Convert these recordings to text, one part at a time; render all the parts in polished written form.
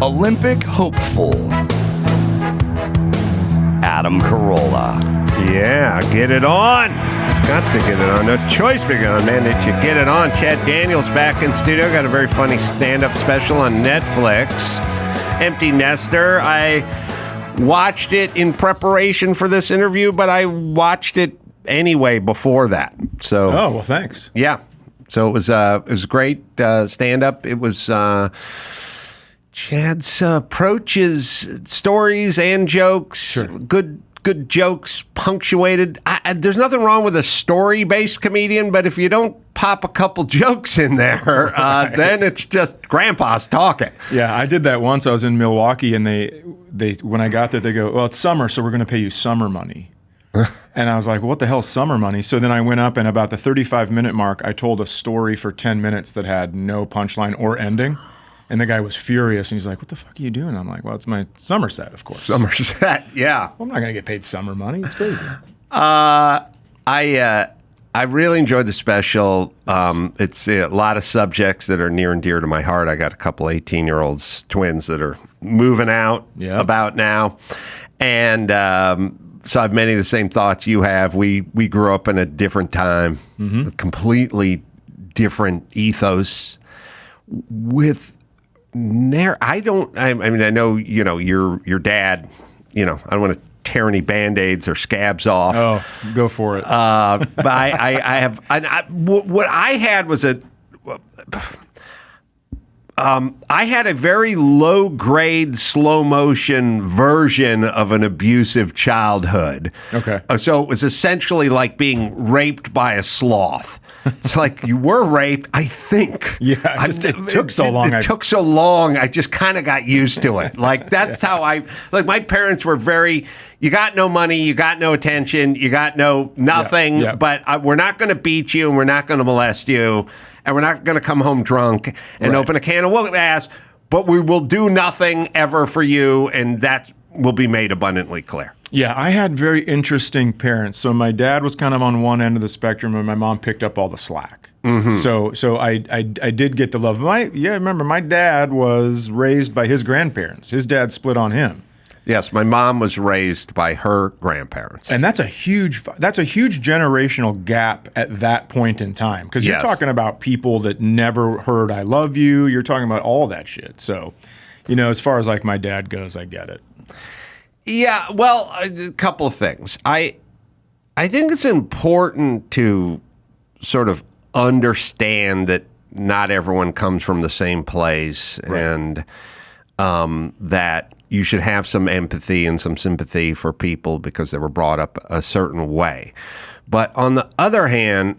Olympic hopeful, Adam Carolla. Yeah, get it on. Got to get it on. No choice but get on, man. Did you get it on? Chad Daniels back in studio. Got a very funny stand-up special on Netflix. Empty Nester. I watched it in preparation for this interview, but I watched it anyway before that. So. Oh, well, thanks. Yeah. So it was great stand-up. It was Chad's approaches, stories and jokes. Sure. Good jokes, punctuated. There's nothing wrong with a story-based comedian, but if you don't pop a couple jokes in there, then it's just grandpa's talking. Yeah, I did that once. I was in Milwaukee, and they when I got there, they go, well, it's summer, so we're going to pay you summer money. And I was like, well, what the hell is summer money? So then I went up, and about the 35-minute mark, I told a story for 10 minutes that had no punchline or ending. And the guy was furious, and he's like, what the fuck are you doing? I'm like, well, it's my summer set, of course. Summer set, yeah. Well, I'm not going to get paid summer money. It's crazy. I really enjoyed the special. It's a lot of subjects that are near and dear to my heart. I got a couple 18-year-olds, twins that are moving out about now. And so I have many of the same thoughts you have. We grew up in a different time, a completely different ethos with I know, your dad, I don't want to tear any Band-Aids or scabs off. Oh, go for it. But what I had was I had a very low-grade, slow-motion version of an abusive childhood. Okay. So it was essentially like being raped by a sloth. It's like you were raped, I think. Yeah, it took so long. It took so long, I just kind of got used to it. Like, that's how my parents were very, you got no money, you got no attention, you got nothing, but we're not going to beat you, and we're not going to molest you, and we're not going to come home drunk and open a can of whoop ass, but we will do nothing ever for you, and that will be made abundantly clear. Yeah, I had very interesting parents. So my dad was kind of on one end of the spectrum, and my mom picked up all the slack. Mm-hmm. So I did get the love. Remember, my dad was raised by his grandparents. His dad split on him. Yes, my mom was raised by her grandparents. And that's a huge generational gap at that point in time. Because you're talking about people that never heard I love you. You're talking about all that shit. So, as far as like my dad goes, I get it. Yeah, well, a couple of things. I think it's important to sort of understand that not everyone comes from the same place, and that you should have some empathy and some sympathy for people because they were brought up a certain way. But on the other hand,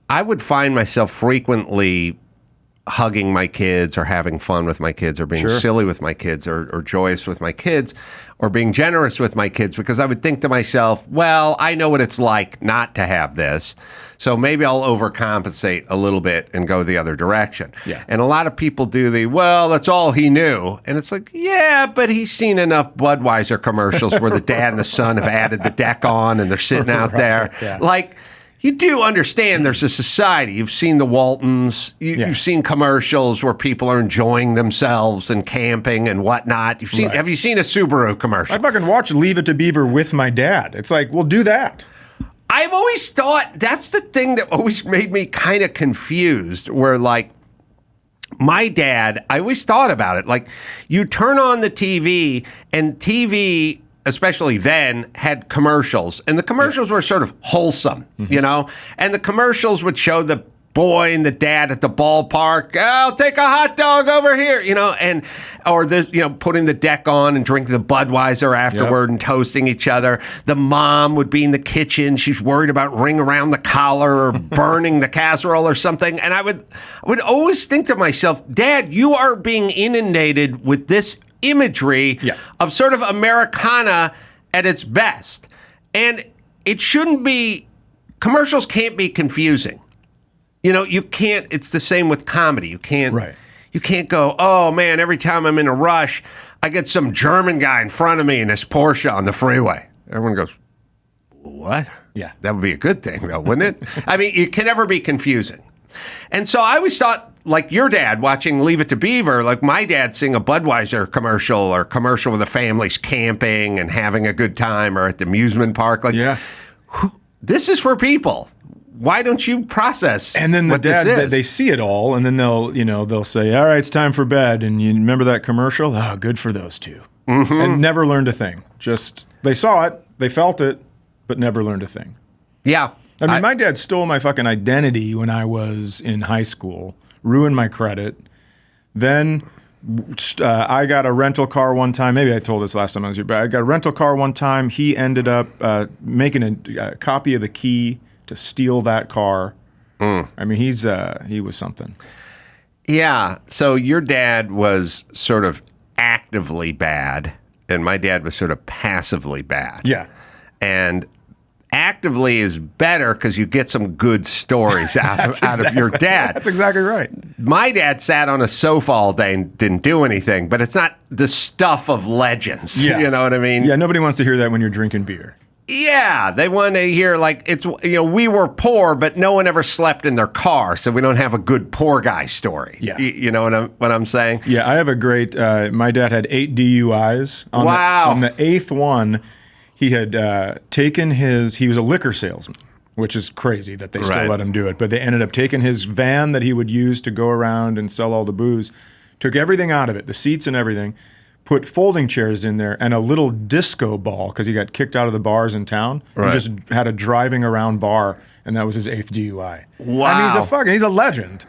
I would find myself frequently hugging my kids or having fun with my kids or being silly with my kids or joyous with my kids or being generous with my kids, because I would think to myself, well, I know what it's like not to have this, so maybe I'll overcompensate a little bit and go the other direction. Yeah. And a lot of people do that's all he knew. And it's like, yeah, but he's seen enough Budweiser commercials where the dad and the son have added the deck on and they're sitting out there. Yeah. Like, you do understand there's a society. You've seen the Waltons. You've seen commercials where people are enjoying themselves and camping and whatnot. Have you seen a Subaru commercial? I fucking watched Leave It to Beaver with my dad. It's like, well, do that. I've always thought that's the thing that always made me kind of confused, where like my dad, I always thought about it. Like, you turn on the TV, and TV, especially then, had commercials. And the commercials were sort of wholesome, And the commercials would show the boy and the dad at the ballpark. I'll take a hot dog over here, or this, putting the deck on and drinking the Budweiser afterward and toasting each other. The mom would be in the kitchen. She's worried about ring around the collar or burning the casserole or something. And I would always think to myself, Dad, you are being inundated with this imagery of sort of Americana at its best. And it shouldn't be, commercials can't be confusing. You can't, it's the same with comedy. You can't go, oh man, every time I'm in a rush, I get some German guy in front of me in his Porsche on the freeway. Everyone goes, what? Yeah. That would be a good thing though, wouldn't it? I mean, it can never be confusing. And so I always thought like your dad watching Leave It to Beaver, like my dad seeing a Budweiser commercial or commercial with the families camping and having a good time or at the amusement park. Like, this is for people. Why don't you process? And then the dads, they see it all, and then they'll say, all right, it's time for bed. And you remember that commercial? Oh, good for those two. And never learned a thing. Just, they saw it, they felt it, but never learned a thing. Yeah. I mean, my dad stole my fucking identity when I was in high school, ruined my credit. Then I got a rental car one time. Maybe I told this last time I was here, but I got a rental car one time. He ended up making a copy of the key to steal that car. I mean, he was something. Yeah. So your dad was sort of actively bad, and my dad was sort of passively bad. Yeah. And actively is better because you get some good stories out of your dad. That's exactly right. My dad sat on a sofa all day and didn't do anything, but it's not the stuff of legends. Yeah. You know what I mean? Yeah, nobody wants to hear that when you're drinking beer. Yeah, they want to hear we were poor, but no one ever slept in their car, so we don't have a good poor guy story. Yeah. You know what I'm saying? Yeah, I have a great, my dad had 8 DUIs. On the 8th one, he had he was a liquor salesman, which is crazy that they still let him do it, but they ended up taking his van that he would use to go around and sell all the booze, took everything out of it, the seats and everything, put folding chairs in there and a little disco ball because he got kicked out of the bars in town. And just had a driving around bar, and that was his 8th DUI. Wow. I mean, he's a legend.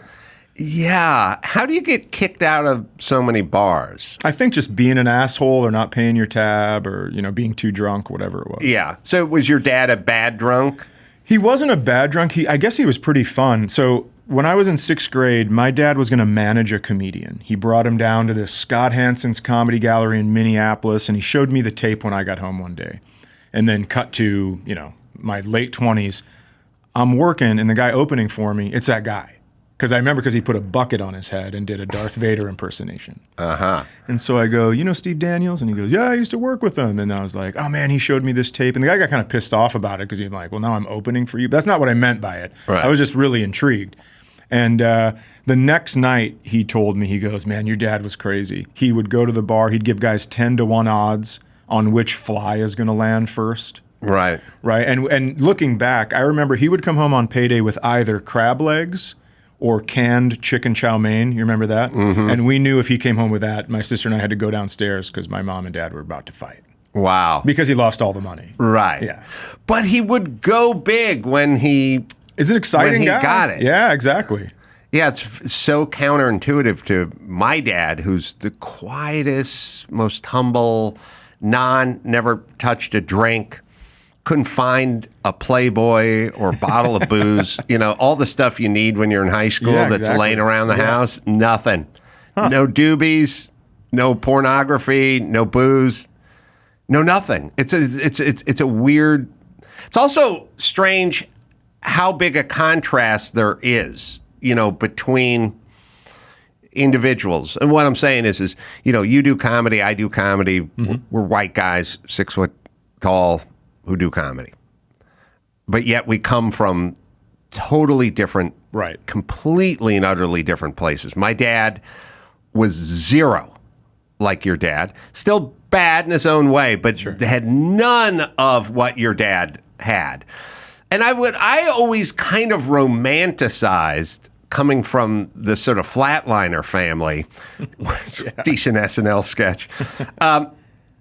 Yeah. How do you get kicked out of so many bars? I think just being an asshole or not paying your tab or, being too drunk, whatever it was. Yeah. So was your dad a bad drunk? He wasn't a bad drunk. I guess he was pretty fun. So when I was in 6th grade, my dad was going to manage a comedian. He brought him down to this Scott Hansen's Comedy Gallery in Minneapolis, and he showed me the tape when I got home one day. And then cut to, my late 20s. I'm working, and the guy opening for me, it's that guy. Because he put a bucket on his head and did a Darth Vader impersonation. And so I go, Steve Daniels? And he goes, yeah, I used to work with him. And I was like, oh man, he showed me this tape. And the guy got kind of pissed off about it because he's like, well, now I'm opening for you. But that's not what I meant by it. I was just really intrigued. And the next night he told me, he goes, man, your dad was crazy. He would go to the bar, he'd give guys 10-to-1 odds on which fly is going to land first. Right. And looking back, I remember he would come home on payday with either crab legs or canned chicken chow mein. You remember that? And we knew if he came home with that, my sister and I had to go downstairs because my mom and dad were about to fight. Wow. Because he lost all the money. Right. Yeah. But he would go big when he... Is it exciting? When he got it. Yeah, exactly. Yeah, it's so counterintuitive to my dad, who's the quietest, most humble, never touched a drink, couldn't find a Playboy or bottle of booze, all the stuff you need when you're in high school that's laying around the house, nothing. No doobies, no pornography, no booze, no nothing. It's a weird, it's also strange how big a contrast there is, between individuals. And what I'm saying is, you do comedy, I do comedy. We're white guys, 6 foot tall, who do comedy. But yet we come from totally different, completely and utterly different places. My dad was zero like your dad. Still bad in his own way, but had none of what your dad had. And I always kind of romanticized coming from the sort of flatliner family, decent SNL sketch.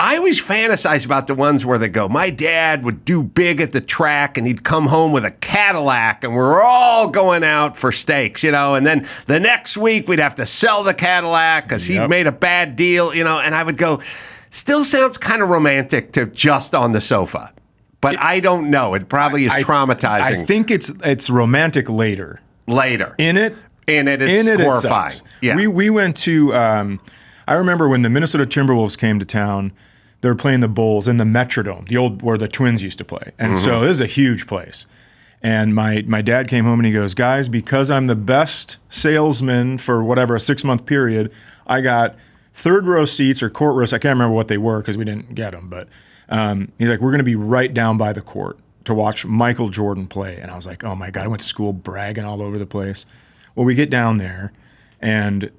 I always fantasize about the ones where they go, my dad would do big at the track and he'd come home with a Cadillac and we're all going out for steaks, and then the next week we'd have to sell the Cadillac because he'd made a bad deal, and I would go, still sounds kind of romantic to just on the sofa. But I don't know. It probably is traumatizing. I think it's romantic later. In it, it's horrifying. Yeah. We went to, I remember when the Minnesota Timberwolves came to town, they were playing the Bulls in the Metrodome, the old where the Twins used to play. And so this is a huge place. And my dad came home and he goes, guys, because I'm the best salesman for a 6-month period, I got third row seats or court rows. I can't remember what they were because we didn't get them. But he's like, we're going to be right down by the court to watch Michael Jordan play. And I was like, oh my God, I went to school bragging all over the place. Well, we get down there and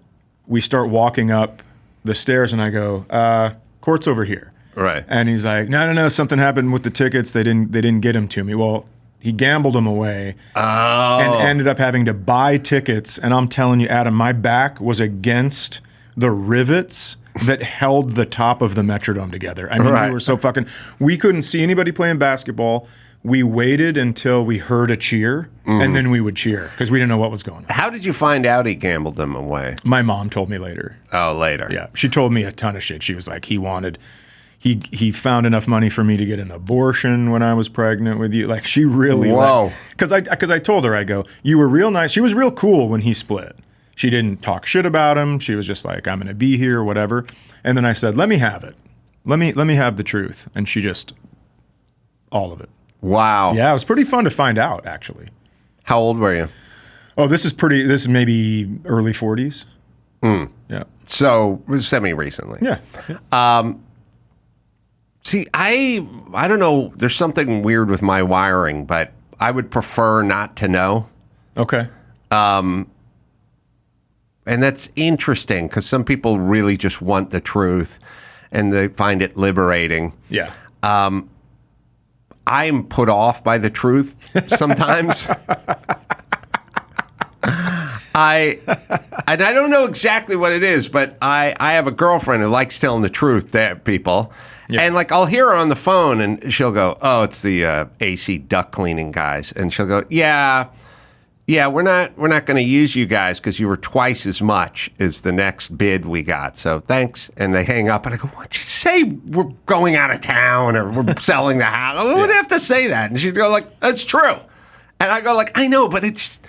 we start walking up the stairs, and I go, court's over here. Right. And he's like, no, something happened with the tickets. They didn't get them to me. Well, he gambled them away and ended up having to buy tickets. And I'm telling you, Adam, my back was against the rivets that held the top of the Metrodome together. I mean, we were so we couldn't see anybody playing basketball. We waited until we heard a cheer, and then we would cheer because we didn't know what was going on. How did you find out he gambled them away? My mom told me later. Oh, later. Yeah. She told me a ton of shit. She was like, he found enough money for me to get an abortion when I was pregnant with you. Like, she really... Whoa. Because I told her, I go, you were real nice. She was real cool when he split. She didn't talk shit about him. She was just like, I'm going to be here, whatever. And then I said, let me have it. Let me have the truth. And she just... all of it. Wow. Yeah, it was pretty fun to find out, actually. How old were you? Oh, this is maybe early 40s. Yeah. So, it was semi-recently. Yeah. See, I don't know. There's something weird with my wiring, but I would prefer not to know. Okay. And that's interesting because some people really just want the truth and they find it liberating. Yeah. I'm put off by the truth sometimes. I don't know exactly what it is, but I have a girlfriend who likes telling the truth to people. Yeah. And like I'll hear her on the phone and she'll go, "Oh, it's the AC duct cleaning guys." And she'll go, "Yeah, we're not going to use you guys because you were twice as much as the next bid we got. So thanks." And they hang up and I go, "What'd you say? We're going out of town or we're selling the house?" I would have to say that. And she'd go like, "That's true." And I go like, "I know, but it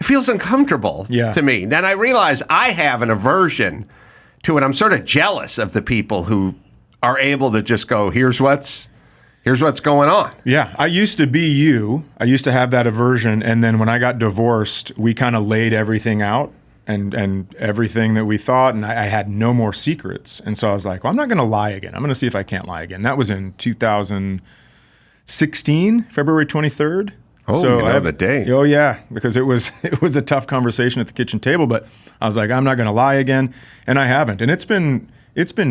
feels uncomfortable to me." Then I realize I have an aversion to it. I'm sort of jealous of the people who are able to just go, here's what's going on. Yeah, I used to be you. I used to have that aversion, and then when I got divorced, we kind of laid everything out and everything that we thought, and I had no more secrets. And so I was like, well, I'm not going to lie again. I'm going to see if I can't lie again. That was in 2016, February 23rd. Oh, so you know the day. Oh, yeah, because it was a tough conversation at the kitchen table, but I was like, I'm not going to lie again, and I haven't. And it's been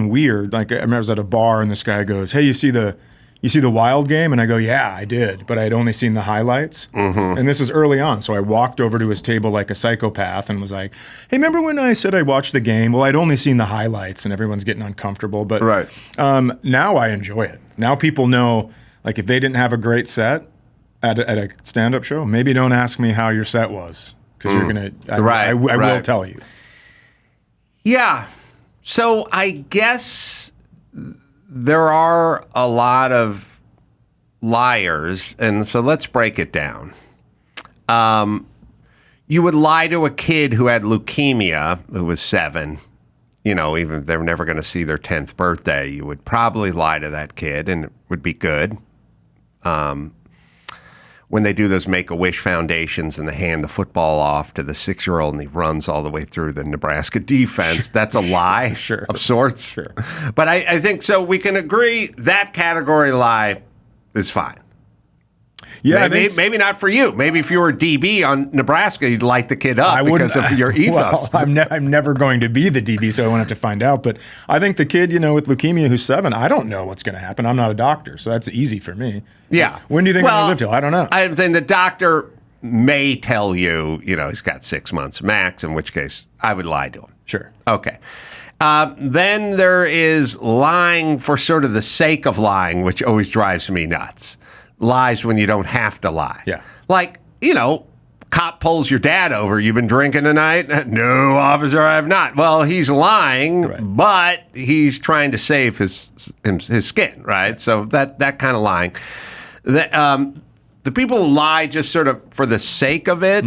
weird. Like I remember I was at a bar, and this guy goes, "Hey, you see the Wild game?" And I go, "Yeah, I did, but I'd only seen the highlights." Mm-hmm. And this is early on, so I walked over to his table like a psychopath and was like, "Hey, remember when I said I watched the game? Well, I'd only seen the highlights," and everyone's getting uncomfortable. But now I enjoy it. Now people know, like if they didn't have a great set at a stand-up show, maybe don't ask me how your set was because you're gonna. I will tell you. Yeah. So I guess there are a lot of liars, and so let's break it down. You would lie to a kid who had leukemia, who was 7. You know, even if they were never going to see their 10th birthday, you would probably lie to that kid, and it would be good. When they do those Make-A-Wish foundations and they hand the football off to the 6-year-old and he runs all the way through the Nebraska defense, that's a lie of sorts. Sure. But I think so we can agree that category lie is fine. Yeah, maybe not for you. Maybe if you were a DB on Nebraska, you'd light the kid up because of your ethos. Well, I'm never going to be the DB, so I won't have to find out. But I think the kid, with leukemia who's 7, I don't know what's going to happen. I'm not a doctor, so that's easy for me. Yeah. When do you think I'm going to live till? I don't know. I'm saying the doctor may tell you, he's got 6 months max, in which case I would lie to him. Sure. Okay. Then there is lying for sort of the sake of lying, which always drives me nuts. Lies when you don't have to lie. Yeah. Like, cop pulls your dad over. "You've been drinking tonight?" "No, officer, I have not." Well, he's lying, but he's trying to save his skin, right? So that kind of lying. The people who lie just sort of for the sake of it,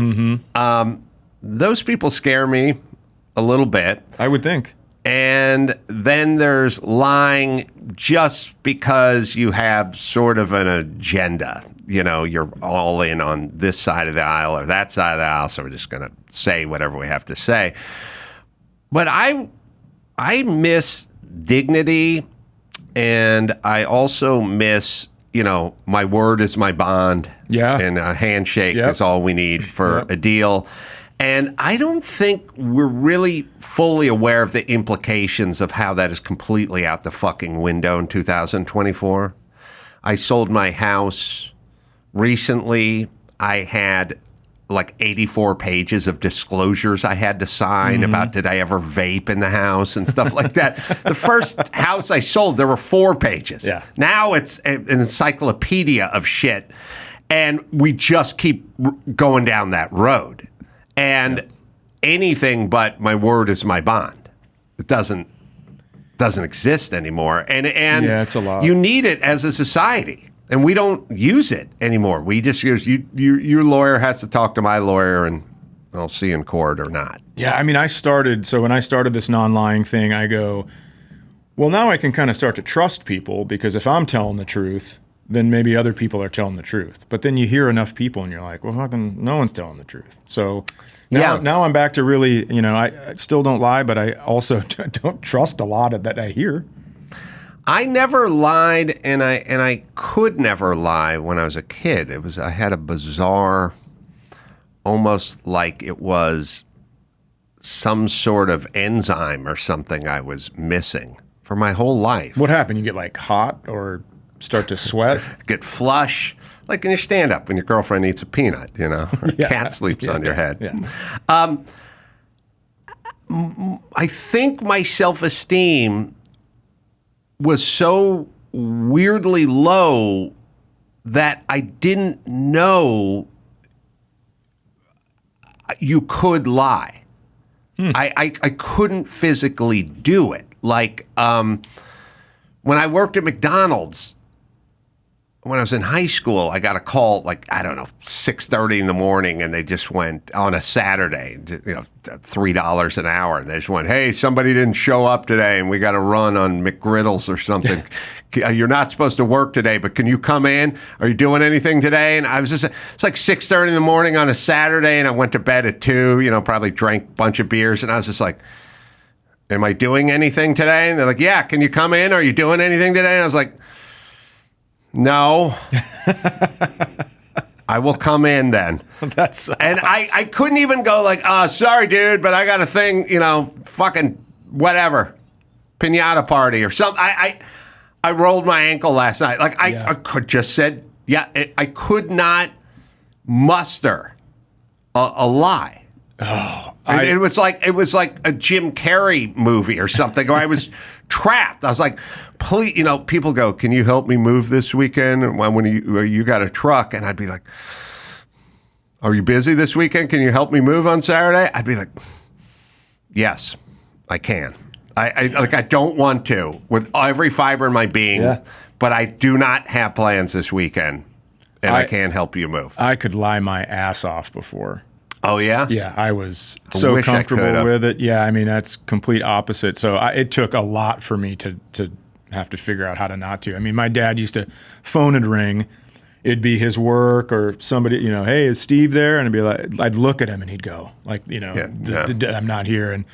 those people scare me a little bit. I would think. And then there's lying just because you have sort of an agenda. You're all in on this side of the aisle or that side of the aisle, so we're just going to say whatever we have to say. But I miss dignity, and I also miss, my word is my bond. Yeah. And a handshake is all we need for a deal. And I don't think we're really fully aware of the implications of how that is completely out the fucking window in 2024. I sold my house recently. I had like 84 pages of disclosures I had to sign about did I ever vape in the house and stuff like that. The first house I sold, there were 4 pages. Yeah. Now it's an encyclopedia of shit. And we just keep going down that road. And anything but my word is my bond. It doesn't exist anymore. And it's a lot. You need it as a society. And we don't use it anymore. We just use your lawyer has to talk to my lawyer, and I'll see you in court or not. Yeah, I mean, when I started this non-lying thing, I go, well, now I can kind of start to trust people, because if I'm telling the truth, then maybe other people are telling the truth. But then you hear enough people and you're like, well, how come no one's telling the truth? So now I'm back to really, I still don't lie, but I also don't trust a lot of that I hear. I never lied, and I could never lie when I was a kid. I had a bizarre, almost like it was some sort of enzyme or something I was missing for my whole life. What happened? You get like hot or start to sweat? Get flush, like in your stand-up when your girlfriend eats a peanut, or a cat sleeps on your head. Yeah. I think my self-esteem was so weirdly low that I didn't know you could lie. I couldn't physically do it. Like when I worked at McDonald's, when I was in high school, I got a call, 6:30 in the morning, and they just went on a Saturday, $3 an hour. And they just went, hey, somebody didn't show up today, and we got to run on McGriddles or something. You're not supposed to work today, but can you come in? Are you doing anything today? And I was it's like 6:30 in the morning on a Saturday, and I went to bed at 2, probably drank a bunch of beers. And I was just like, am I doing anything today? And they're like, yeah, can you come in? Are you doing anything today? And I was like, no, I will come in then. That's awesome. And I couldn't even go like, sorry, dude, but I got a thing, fucking whatever, piñata party or something. I rolled my ankle last night. Like I could just said, I could not muster a lie. Oh, it was like a Jim Carrey movie or something. Or I was trapped. I was like, please, people go, can you help me move this weekend? And when you got a truck, and I'd be like, are you busy this weekend? Can you help me move on Saturday? I'd be like, yes, I can. I don't want to with every fiber in my being, but I do not have plans this weekend, and I can help you move. I could lie my ass off before. Oh, yeah? Yeah, I was so comfortable with it. Yeah, I mean, that's complete opposite. So it took a lot for me to have to figure out how to not to. I mean, my dad used to, phone would ring. It'd be his work or somebody, hey, is Steve there? And I'd be like, I'd look at him and he'd go, like, I'm not here. And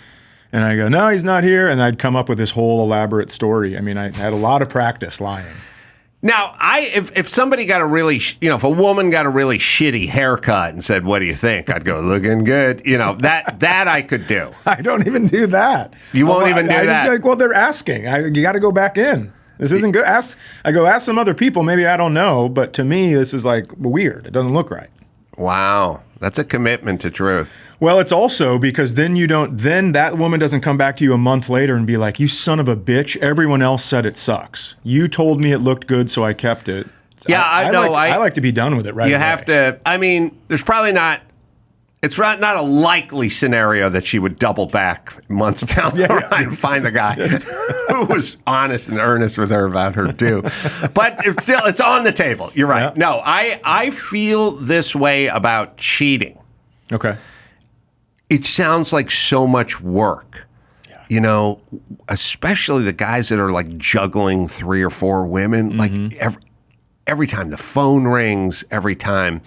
I go, no, he's not here. And I'd come up with this whole elaborate story. I mean, I had a lot of practice lying. Now, if somebody got a really, if a woman got a really shitty haircut and said, what do you think? I'd go, looking good. That I could do. I don't even do that. You won't even do that? Just like, well, they're asking. You got to go back in. This isn't good. Ask some other people. Maybe I don't know. But to me, this is like weird. It doesn't look right. Wow. That's a commitment to truth. Well, it's also because then that woman doesn't come back to you a month later and be like, you son of a bitch, everyone else said it sucks. You told me it looked good, so I kept it. Yeah, I know. I like to be done with it right away. You have to, there's probably not, it's not a likely scenario that she would double back months down the line and find the guy who was honest and earnest with her about her too. But it's on the table. You're right. Yeah. No, I feel this way about cheating. Okay. It sounds like so much work, especially the guys that are like juggling 3 or 4 women. Like every time the phone rings, every time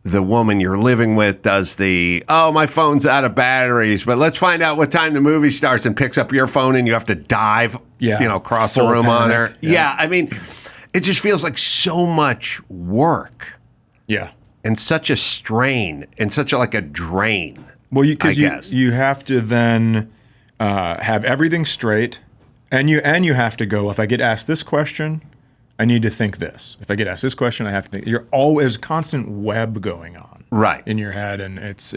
the woman you're living with does my phone's out of batteries, but let's find out what time the movie starts, and picks up your phone and you have to dive, across the room on her. Yeah. I mean, it just feels like so much work. Yeah. And such a strain and such a drain. Well, you have to then have everything straight, and you have to go, if I get asked this question, I need to think this. If I get asked this question, I have to think. You're always constant web going on in your head, and it's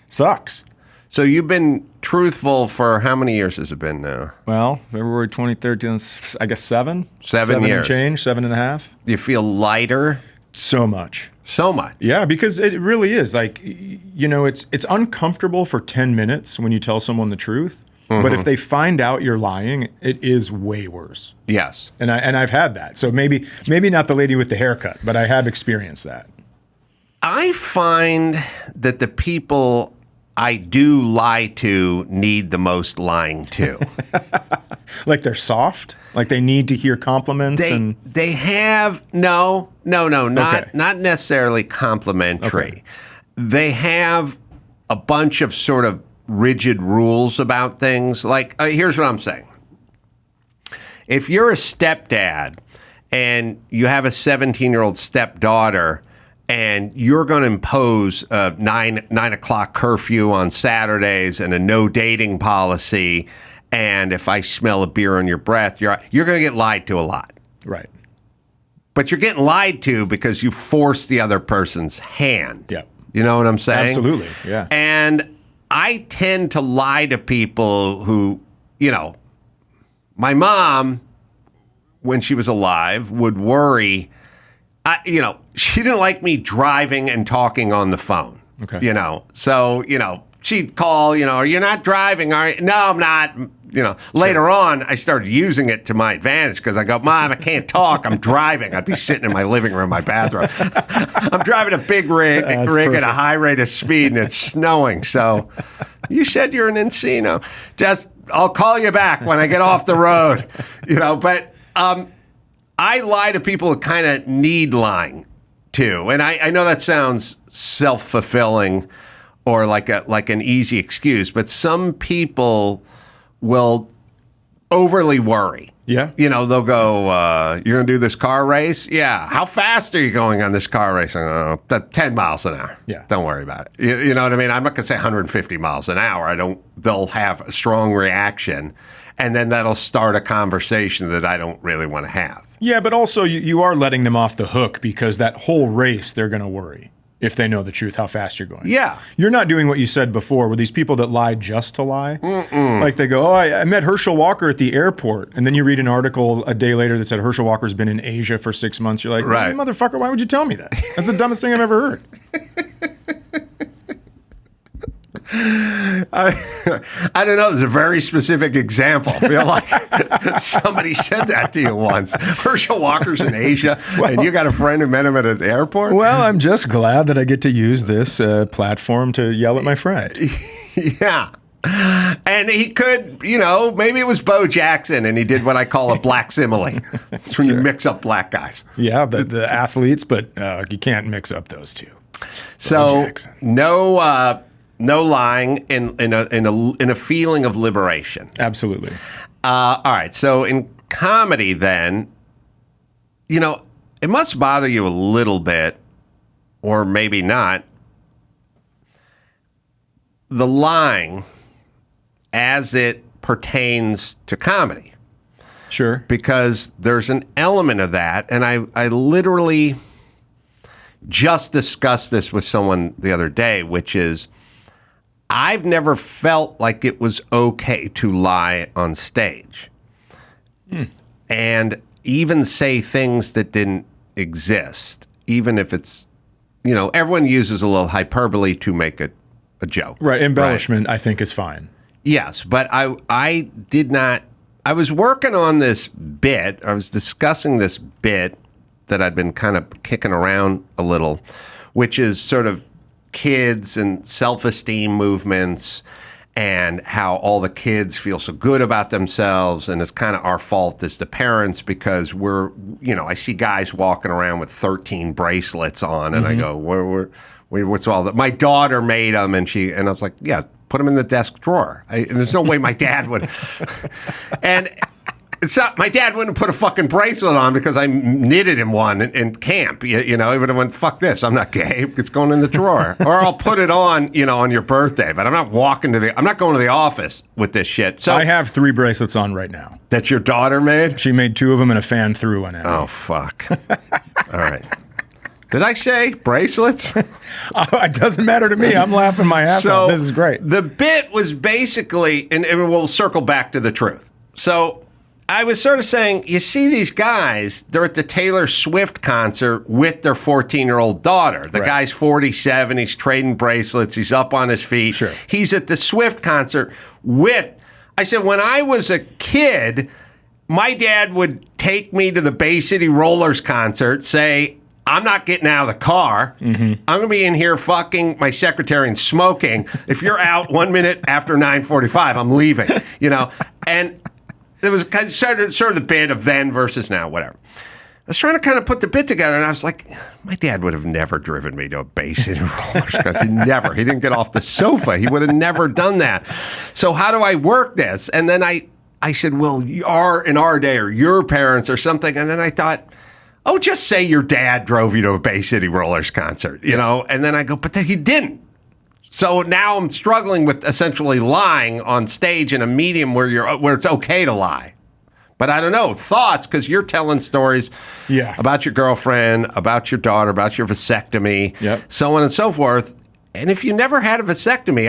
sucks. So you've been truthful for how many years has it been now? Well, February 2013, I guess 7 years. 7 and change, 7.5. You feel lighter? So much. So much. Yeah, because it really is like, it's uncomfortable for 10 minutes when you tell someone the truth. Mm-hmm. But if they find out you're lying, it is way worse. Yes. And I've had that. So maybe not the lady with the haircut, but I have experienced that. I find that the people I do lie to need the most lying to. Like they're soft? Like they need to hear compliments? They have, no, not necessarily complimentary. Okay. They have a bunch of sort of rigid rules about things. Like, here's what I'm saying. If you're a stepdad and you have a 17-year-old stepdaughter and you're going to impose a 9 o'clock curfew on Saturdays and a no dating policy, and if I smell a beer on your breath, you're going to get lied to a lot. Right. But you're getting lied to because you forced the other person's hand. Yeah. You know what I'm saying? Absolutely, yeah. And I tend to lie to people who, my mom, when she was alive, would worry. She didn't like me driving and talking on the phone. Okay. So, she'd call, you're not driving, are you? No, I'm not. Later on, I started using it to my advantage because I go, Mom, I can't talk. I'm driving. I'd be sitting in my living room, my bathroom. I'm driving a big rig at a high rate of speed, and it's snowing. So you said you're an Encino. I'll call you back when I get off the road. But I lie to people who kind of need lying to. And I know that sounds self-fulfilling or like an easy excuse, but some people will overly worry. Yeah. They'll go, you're going to do this car race? Yeah. How fast are you going on this car race? 10 miles an hour. Yeah. Don't worry about it. You know what I mean? I'm not going to say 150 miles an hour. They'll have a strong reaction, and then that'll start a conversation that I don't really want to have. Yeah, but also you are letting them off the hook because that whole race, they're going to worry if they know the truth, how fast you're going. Yeah. You're not doing what you said before with these people that lie just to lie. Mm-mm. Like they go, I met Herschel Walker at the airport. And then you read an article a day later that said Herschel Walker's been in Asia for 6 months. You're like, right. Motherfucker, why would you tell me that? That's the dumbest thing I've ever heard. I don't know. There's a very specific example. I feel like somebody said that to you once. Herschel Walker's in Asia, and you got a friend who met him at an airport? Well, I'm just glad that I get to use this platform to yell at my friend. Yeah. And he could, maybe it was Bo Jackson, and he did what I call a black simile. It's when you mix up black guys. Yeah, the athletes, but you can't mix up those two. So no lying in a feeling of liberation. Absolutely. All right. So in comedy, then, it must bother you a little bit, or maybe not, the lying as it pertains to comedy. Sure. Because there's an element of that, and I literally just discussed this with someone the other day, which is, I've never felt like it was okay to lie on stage and even say things that didn't exist, even if it's, everyone uses a little hyperbole to make a joke. Right. Embellishment, right? I think, is fine. Yes. But I did not. I was working on this bit. I was discussing this bit that I'd been kind of kicking around a little, which is sort of kids and self-esteem movements and how all the kids feel so good about themselves, and it's kind of our fault as the parents because I see guys walking around with 13 bracelets on, and I go, what's all that? My daughter made them, and I was like, yeah, put them in the desk drawer. And there's no way my dad would. And it's not, my dad wouldn't put a fucking bracelet on because I knitted him one in camp. You know, he would have went, fuck this, I'm not gay. It's going in the drawer. Or I'll put it on, you know, on your birthday. But I'm not I'm not going to the office with this shit. So I have 3 bracelets on right now. That your daughter made? She made 2 of them and a fan threw one at me. Oh, fuck. All right. Did I say bracelets? It doesn't matter to me. I'm laughing my ass off. This is great. The bit was basically, and we'll circle back to the truth. So I was sort of saying, you see these guys, they're at the Taylor Swift concert with their 14-year-old daughter. The guy's 47, he's trading bracelets, he's up on his feet. Sure. He's at the Swift concert I said, when I was a kid, my dad would take me to the Bay City Rollers concert, say, I'm not getting out of the car. I'm going to be in here fucking my secretary and smoking. If you're out 1 minute after 9:45, I'm leaving, you know? And it was kind of sort of the bit of then versus now, whatever. I was trying to kind of put the bit together, and I was like, my dad would have never driven me to a Bay City Rollers because he didn't get off the sofa. He would have never done that. So how do I work this? And then I said, well, in our day, or your parents or something. And then I thought, oh, just say your dad drove you to a Bay City Rollers concert, you know? And then I go, but he didn't. So now I'm struggling with essentially lying on stage in a medium where it's okay to lie. But I don't know, thoughts, because you're telling stories about your girlfriend, about your daughter, about your vasectomy, so on and so forth. And if you never had a vasectomy,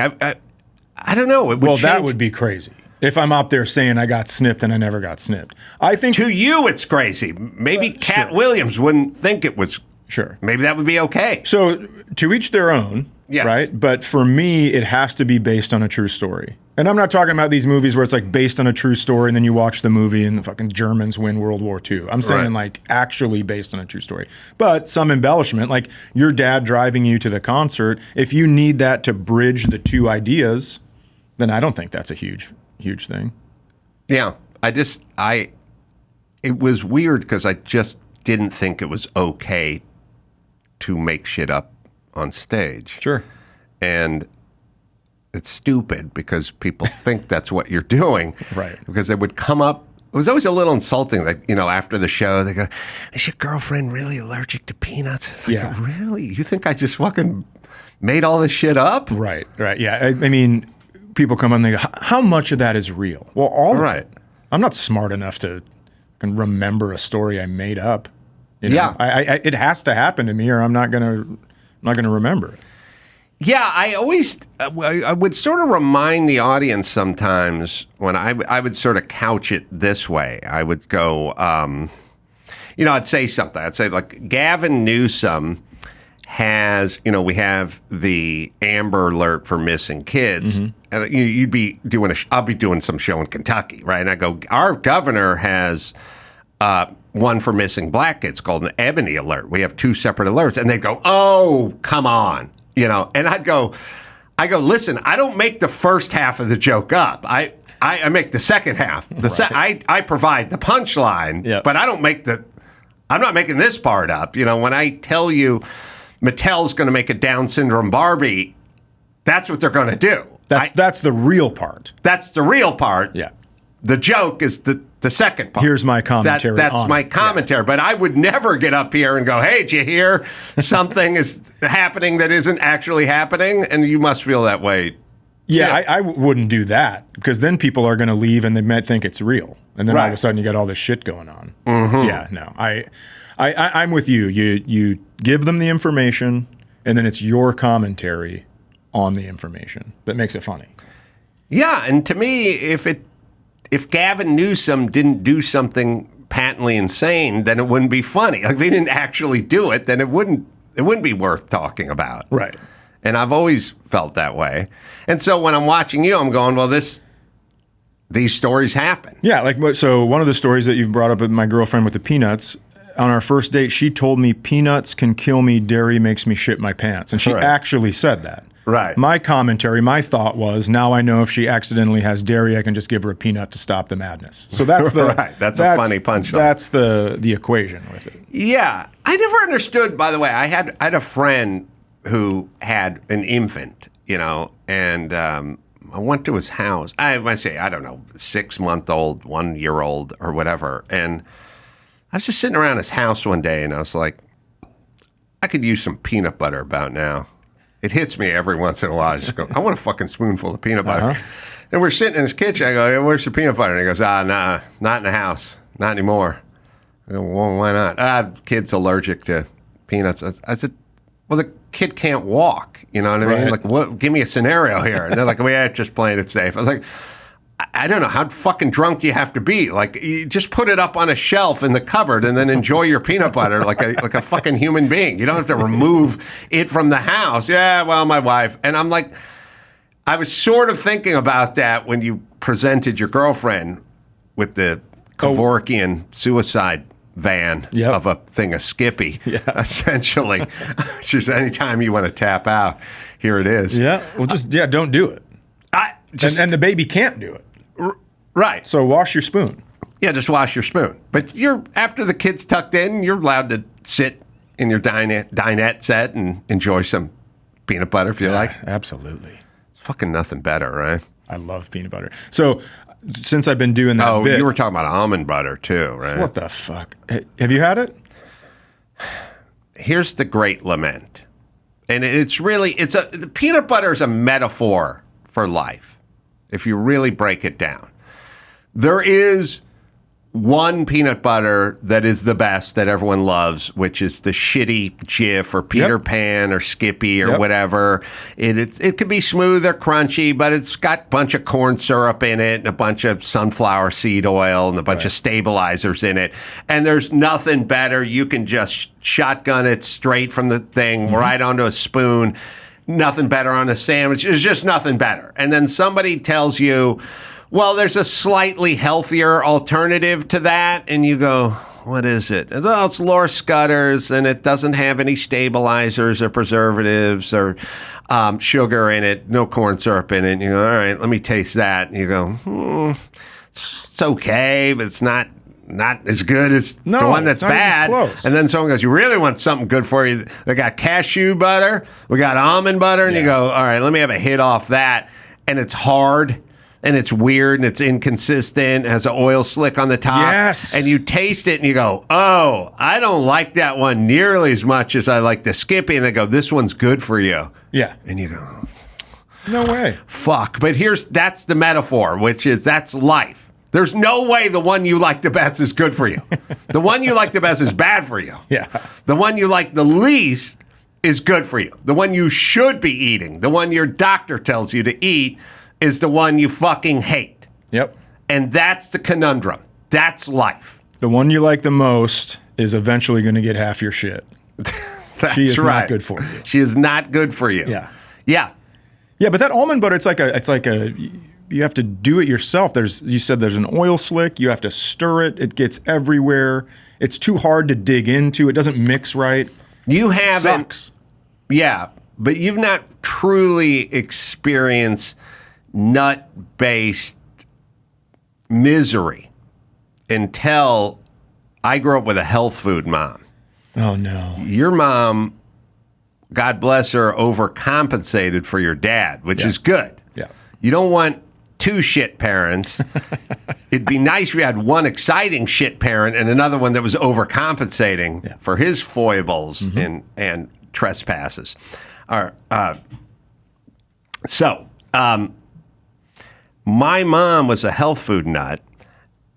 I don't know. It would change. That would be crazy. If I'm up there saying I got snipped and I never got snipped. I think to you it's crazy. Maybe Cat Williams wouldn't think it was. Sure. Maybe that would be okay. So to each their own, right? But for me, it has to be based on a true story. And I'm not talking about these movies where it's like based on a true story and then you watch the movie and the fucking Germans win World War II. I'm saying like actually based on a true story. But some embellishment, like your dad driving you to the concert, if you need that to bridge the two ideas, then I don't think that's a huge thing. Yeah. It was weird because I just didn't think it was okay to make shit up on stage. Sure. And it's stupid because people think that's what you're doing. Right. Because they would come up. It was always a little insulting that, you know, after the show, they go, is your girlfriend really allergic to peanuts? It's like, really? You think I just fucking made all this shit up? Right. Yeah. I mean, people come on and they go, how much of that is real? Well, all of it. I'm not smart enough to remember a story I made up. You know? It has to happen to me or I'm not gonna remember it. Yeah, I would sort of remind the audience sometimes when I would sort of couch it this way. I would go, you know, I'd say something. I'd say like Gavin Newsom has, you know, we have the Amber Alert for missing kids, and you'd be doing I'll be doing some show in Kentucky, right? And I go, our governor has one for missing black kids called an Ebony Alert. We have 2 separate alerts, and they'd go, oh, come on. You know, and I go, listen, I don't make the first half of the joke up. I make the second half. I provide the punchline, but I don't make I'm not making this part up. You know, when I tell you Mattel's going to make a Down syndrome Barbie, that's what they're going to do. That's the real part. That's the real part. Yeah. The joke is the second part. Here's my commentary. That's my commentary. But I would never get up here and go, hey, did you hear something is happening that isn't actually happening? And you must feel that way. Yeah, I wouldn't do that because then people are going to leave and they might think it's real. And then all of a sudden you got all this shit going on. Yeah, no. I'm with you. You give them the information and then it's your commentary on the information that makes it funny. Yeah, and to me, if Gavin Newsom didn't do something patently insane, then it wouldn't be funny. Like if he didn't actually do it, then it wouldn't be worth talking about. Right. And I've always felt that way. And so when I'm watching you, I'm going, well, these stories happen. Yeah, like so one of the stories that you've brought up with my girlfriend with the peanuts, on our first date, she told me peanuts can kill me, dairy makes me shit my pants. And she actually said that. Right. My commentary, my thought was, now I know if she accidentally has dairy, I can just give her a peanut to stop the madness. So that's that's a funny punchline. That's the equation with it. Yeah. I never understood, by the way, I had a friend who had an infant, you know, and I went to his house. I say, I don't know, 6-month-old, 1-year-old, or whatever. And I was just sitting around his house one day, and I was like, I could use some peanut butter about now. It hits me every once in a while. I just go, I want a fucking spoonful of peanut butter. And we're sitting in his kitchen. I go, hey, where's the peanut butter? And he goes, nah, not in the house. Not anymore. I go, well, why not? Kid's allergic to peanuts. I said, well, the kid can't walk. You know what I mean? Like, what? Give me a scenario here. And they're like, well, yeah, just playing it safe. I was like, I don't know. How fucking drunk do you have to be? Like, you just put it up on a shelf in the cupboard and then enjoy your peanut butter like a fucking human being. You don't have to remove it from the house. Yeah, well, my wife. And I'm like, I was sort of thinking about that when you presented your girlfriend with the Kevorkian suicide van of a thing of Skippy, essentially. Just anytime you want to tap out, here it is. Yeah, well, don't do it. And the baby can't do it. Right. So wash your spoon. Yeah, just wash your spoon. But after the kid's tucked in, you're allowed to sit in your dinette set and enjoy some peanut butter if you like. Absolutely. It's fucking nothing better, right? I love peanut butter. So since I've been doing that bit. You were talking about almond butter too, right? What the fuck? Have you had it? Here's the great lament. And the peanut butter is a metaphor for life, if you really break it down. There is one peanut butter that is the best that everyone loves, which is the shitty Jif or Peter Pan or Skippy or whatever. It could be smooth or crunchy, but it's got a bunch of corn syrup in it and a bunch of sunflower seed oil and a bunch of stabilizers in it. And there's nothing better. You can just shotgun it straight from the thing right onto a spoon. Nothing better on a sandwich. There's just nothing better. And then somebody tells you, well, there's a slightly healthier alternative to that. And you go, what is it? It's Lor Scutters, and it doesn't have any stabilizers or preservatives or sugar in it, no corn syrup in it. And you go, all right, let me taste that. And you go, it's okay, but it's not as good as the one that's bad. And then someone goes, you really want something good for you? They got cashew butter, we got almond butter, and you go, all right, let me have a hit off that. And it's hard, and it's weird, and it's inconsistent, it has an oil slick on the top. Yes. And you taste it, and you go, oh, I don't like that one nearly as much as I like the Skippy. And they go, this one's good for you. Yeah. And you go, no way. Fuck. But that's the metaphor, which is that's life. There's no way the one you like the best is good for you. The one you like the best is bad for you. Yeah. The one you like the least is good for you. The one you should be eating, the one your doctor tells you to eat, is the one you fucking hate. Yep. And that's the conundrum. That's life. The one you like the most is eventually going to get half your shit. She is not good for you. She is not good for you. Yeah. Yeah. Yeah, but that almond butter, it's like a you have to do it yourself. You said there's an oil slick. You have to stir it. It gets everywhere. It's too hard to dig into. It doesn't mix right. You haven't. Sucks. Yeah, but you've not truly experienced nut-based misery until I grew up with a health food mom. Oh, no. Your mom, God bless her, overcompensated for your dad, which is good. Yeah. You don't want two shit parents. It'd be nice if you had one exciting shit parent and another one that was overcompensating for his foibles and trespasses. My mom was a health food nut,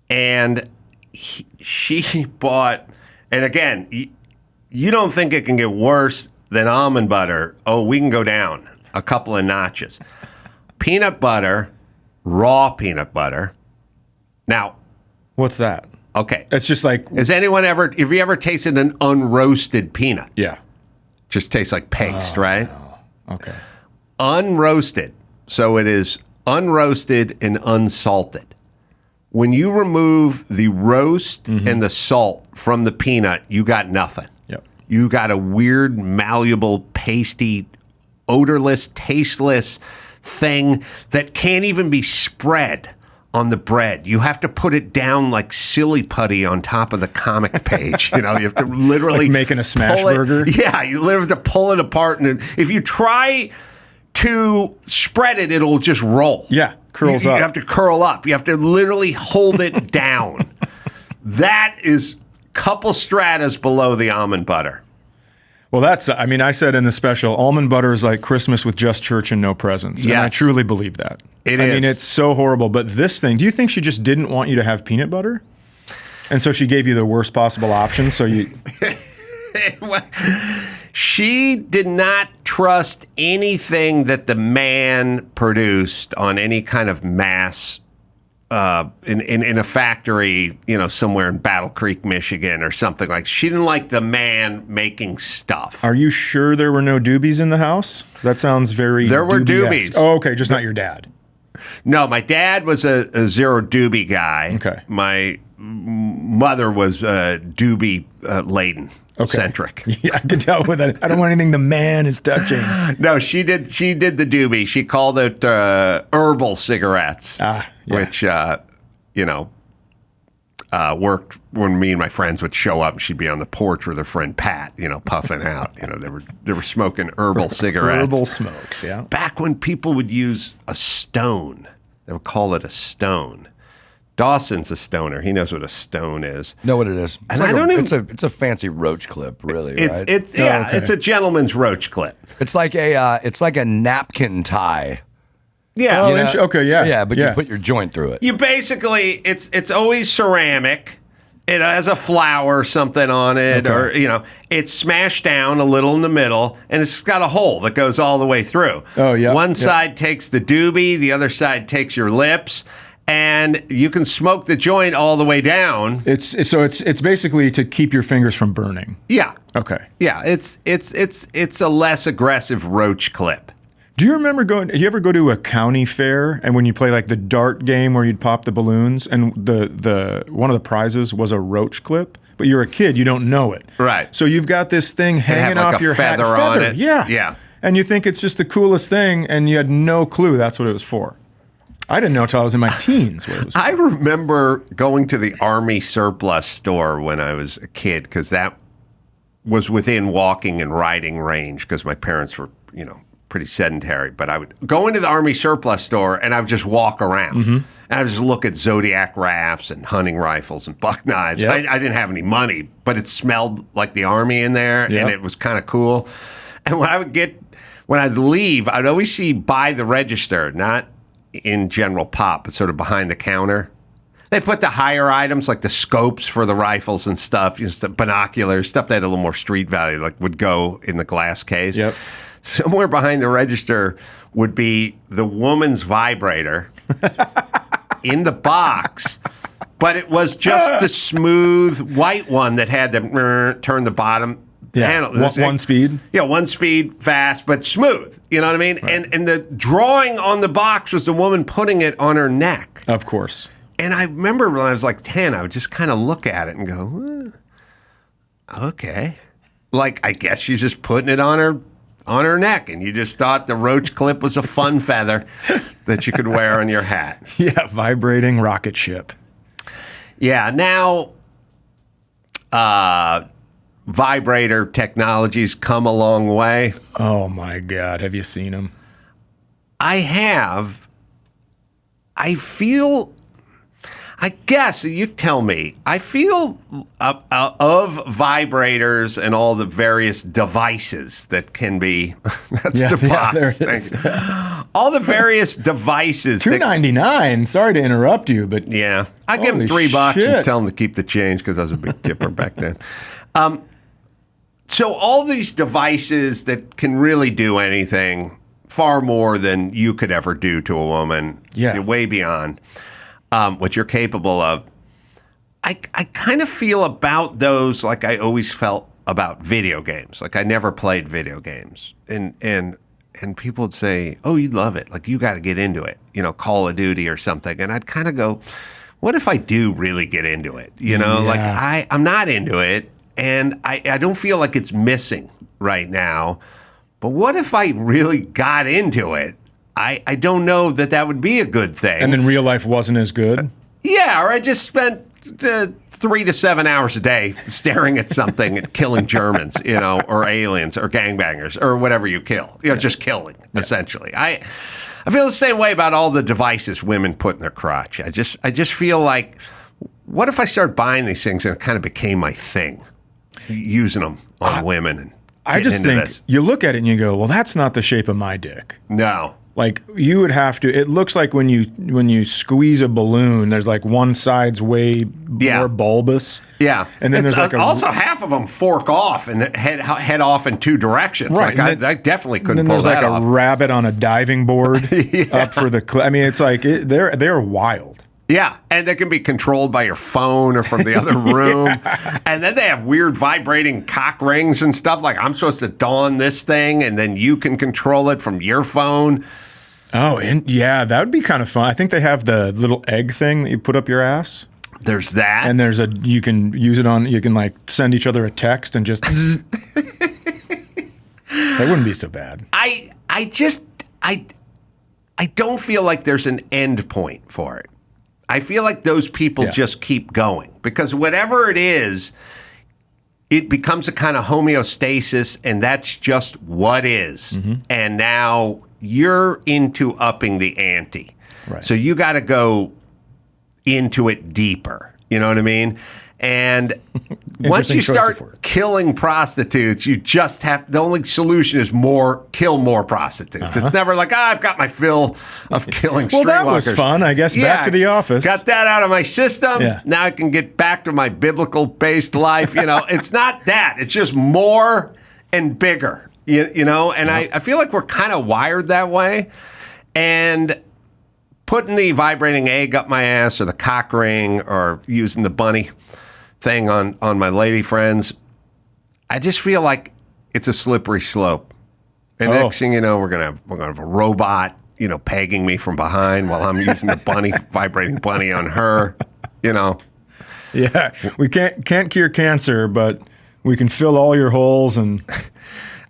and she bought, and again, you don't think it can get worse than almond butter. Oh, we can go down a couple of notches. Peanut butter, raw peanut butter. Now, what's that? Okay. It's just like... have you ever tasted an unroasted peanut? Yeah. Just tastes like paste, right? No. Okay. Unroasted. So it is unroasted and unsalted. When you remove the roast and the salt from the peanut, you got nothing. Yep. You got a weird, malleable, pasty, odorless, tasteless thing that can't even be spread on the bread. You have to put it down like silly putty on top of the comic page. You have to literally like making a smash burger. Yeah, you literally have to pull it apart. And if you try to spread it, it'll just roll. Yeah, curls you up. You have to curl up. You have to literally hold it down. That is couple stratas below the almond butter. Well, I said in the special, almond butter is like Christmas with just church and no presents. Yes. And I truly believe that. It is. is. I mean, it's so horrible. But this thing, do you think she just didn't want you to have peanut butter? And so she gave you the worst possible option, so you... She did not trust anything that the man produced on any kind of mass in a factory, somewhere in Battle Creek, Michigan or something like. She didn't like the man making stuff. Are you sure there were no doobies in the house? That sounds very There were doobie-esque. doobies. Oh, okay, just not your dad. No, my dad was a zero doobie guy. Okay. My mother was doobie laden. Okay. Centric. Yeah, I can tell with that. I don't want anything the man is touching. No, she did the doobie. She called it herbal cigarettes, yeah. which worked when me and my friends would show up. And she'd be on the porch with her friend Pat, puffing out. They were smoking herbal cigarettes. Herbal smokes, yeah. Back when people would use a stone, they would call it a stone. Dawson's a stoner. He knows what a stone is. Know what it is. And I don't even. It's a fancy roach clip, really. Right? It's a gentleman's roach clip. It's like a napkin tie. Yeah. Okay, yeah. Yeah, but you put your joint through it. You basically, it's always ceramic. It has a flower or something on it, Okay. or it's smashed down a little in the middle, and it's got a hole that goes all the way through. Oh, yeah. One side takes the doobie, the other side takes your lips. And you can smoke the joint all the way down. It's basically to keep your fingers from burning. Yeah. Okay. Yeah. It's a less aggressive roach clip. Do you remember did you ever go to a county fair and when you play like the dart game where you'd pop the balloons and the one of the prizes was a roach clip? But you're a kid, you don't know it. Right. So you've got this thing hanging like off a your feather hat. on it. Yeah. Yeah. And you think it's just the coolest thing and you had no clue that's what it was for. I didn't know until I was in my teens what it was for. I remember going to the Army surplus store when I was a kid because that was within walking and riding range because my parents were, pretty sedentary. But I would go into the Army surplus store and I would just walk around. Mm-hmm. And I would just look at Zodiac rafts and hunting rifles and buck knives. Yep. I didn't have any money, but it smelled like the Army in there, Yep. and it was kind of cool. And when I'd leave, I'd always see by the register, not in general pop, but sort of behind the counter. They put the higher items like the scopes for the rifles and stuff, just the binoculars, stuff that had a little more street value, like would go in the glass case. Yep. Somewhere behind the register would be the woman's vibrator in the box, but it was just the smooth white one that had the turn the bottom handle. One speed? Yeah, one speed, fast, but smooth. You know what I mean? Right. And the drawing on the box was the woman putting it on her neck. Of course. And I remember when I was like 10, I would just kind of look at it and go, okay. Like, I guess she's just putting it on her neck. And you just thought the roach clip was a fun feather that you could wear on your hat. Yeah, vibrating rocket ship. Yeah, now vibrator technology's come a long way. Oh, my God. Have you seen them? I have. I guess, you tell me, I feel of vibrators and all the various devices that can be, that's the box. There it is. All the various devices. $2.99. Sorry to interrupt you, but Yeah. I give them Holy $3 shit. and tell them to keep the change because I was a big tipper back then. So all these devices that can really do anything, far more than you could ever do to a woman, way beyond what you're capable of. I kind of feel about those like I always felt about video games. Like I never played video games. And people would say, oh, you'd love it. Like you got to get into it, Call of Duty or something. And I'd kind of go, what if I do really get into it? Like I'm not into it. And I don't feel like it's missing right now. But what if I really got into it? I don't know that would be a good thing. And then real life wasn't as good? Yeah, or I just spent 3 to 7 hours a day staring at something and killing Germans, or aliens or gangbangers or whatever you kill. Just killing, essentially. I feel the same way about all the devices women put in their crotch. I just feel like, what if I started buying these things and it kind of became my thing, using them on women? And I just think you look at it and you go, well, that's not the shape of my dick. No. Like, you would have to. It looks like when you squeeze a balloon, there's like one side's way more bulbous. Yeah, and then there's like also half of them fork off and head off in two directions. Right, like I definitely couldn't pull that off. Then there's like a rabbit on a diving board up for the. I mean, it's like they're wild. Yeah, and they can be controlled by your phone or from the other room. And then they have weird vibrating cock rings and stuff. Like, I'm supposed to don this thing, and then you can control it from your phone. Oh, and yeah, that would be kind of fun. I think they have the little egg thing that you put up your ass. There's that. And you can use it on, you can like send each other a text and just. That wouldn't be so bad. I don't feel like there's an end point for it. I feel like those people just keep going, because whatever it is, it becomes a kind of homeostasis, and that's just what is. Mm-hmm. And now you're into upping the ante. Right. So you got to go into it deeper. You know what I mean? And once you start killing prostitutes, you just have, the only solution is kill more prostitutes. Uh-huh. It's never like, I've got my fill of killing streetwalkers. Well, that was fun, I guess. Back to the office. Got that out of my system. Yeah. Now I can get back to my biblical-based life. It's not that. It's just more and bigger, and I feel like we're kind of wired that way. And putting the vibrating egg up my ass, or the cock ring, or using the bunny thing on my lady friends, I just feel like it's a slippery slope. And next thing you know, we're gonna have a robot, pegging me from behind while I'm using the vibrating bunny on her. Yeah, we can't cure cancer, but we can fill all your holes and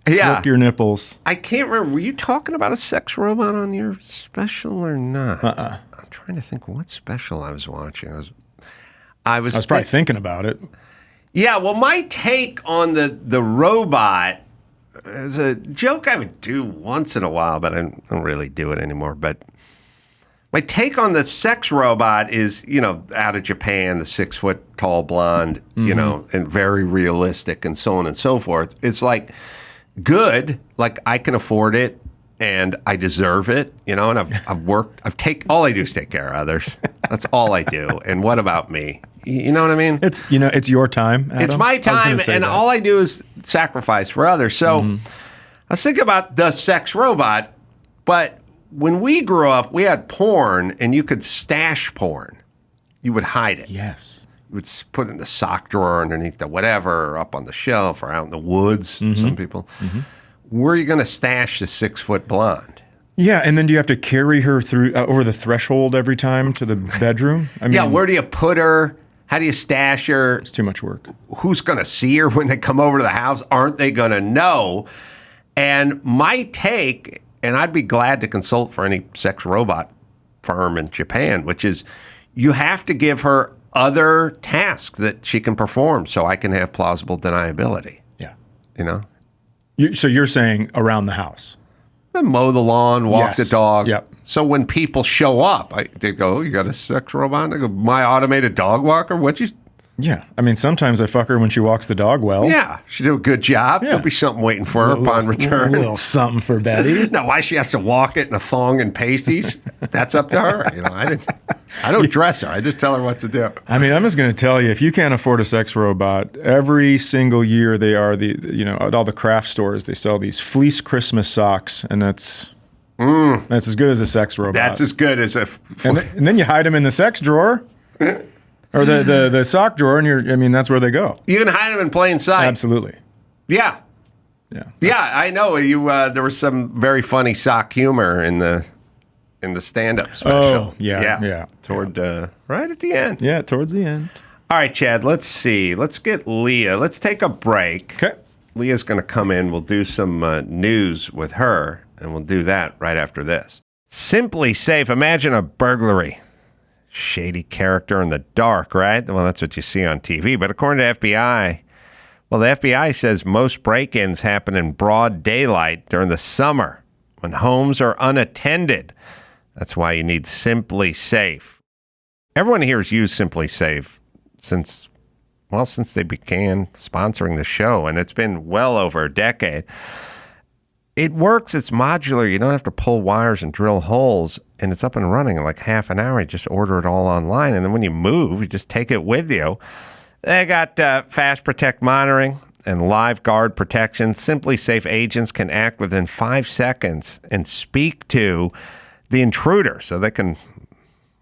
flick your nipples. I can't remember. Were you talking about a sex robot on your special or not? I'm trying to think what special I was watching. I was probably thinking about it. Yeah, well, my take on the robot is a joke I would do once in a while, but I don't really do it anymore. But my take on the sex robot is, out of Japan, the 6-foot tall blonde, and very realistic and so on and so forth. It's like good, like I can afford it and I deserve it, and I've worked, all I do is take care of others. That's all I do. And what about me? You know what I mean? It's it's your time, Adam. It's my time, and all I do is sacrifice for others. So I was thinking about the sex robot, but when we grew up, we had porn, and you could stash porn. You would hide it. Yes. You would put it in the sock drawer underneath the whatever, or up on the shelf, or out in the woods, some people. Mm-hmm. Where are you going to stash the 6-foot blonde? Yeah, and then do you have to carry her through over the threshold every time to the bedroom? I mean, where do you put her? How do you stash her? It's too much work. Who's going to see her when they come over to the house? Aren't they going to know? And my take, and I'd be glad to consult for any sex robot firm in Japan, which is you have to give her other tasks that she can perform so I can have plausible deniability. Yeah. So you're saying around the house? Mow the lawn, walk the dog. Yep. So when people show up, they go, you got a sex robot? I go, my automated dog walker? What'd you... Yeah. I mean, sometimes I fuck her when she walks the dog well. Yeah. She do a good job. Yeah. There'll be something waiting for her upon return. A little something for Betty. No, why she has to walk it in a thong and pasties? That's up to her. I don't dress her. I just tell her what to do. I mean, I'm just going to tell you, if you can't afford a sex robot, every single year they are at all the craft stores, they sell these fleece Christmas socks, and that's as good as a sex robot. That's as good as a... and then you hide them in the sex drawer. Or the sock drawer, and that's where they go. You can hide them in plain sight. Absolutely. Yeah. Yeah, I know. There was some very funny sock humor in the stand-up special. Oh, yeah. Right at the end. Yeah, towards the end. All right, Chad, let's see. Let's get Leah. Let's take a break. Okay. Leah's going to come in. We'll do some news with her, and we'll do that right after this. Simply Safe. Imagine a burglary. Shady character in the dark, right? Well, that's what you see on TV. But according to FBI, well, the FBI says most break-ins happen in broad daylight during the summer when homes are unattended. That's why you need Simply Safe. Everyone here has used Simply Safe since they began sponsoring the show, and it's been well over a decade. It works. It's modular. You don't have to pull wires and drill holes, and it's up and running in like half an hour. You just order it all online, and then when you move, you just take it with you. They got Fast Protect monitoring and live guard protection. Simply Safe agents can act within 5 seconds and speak to the intruder so they can...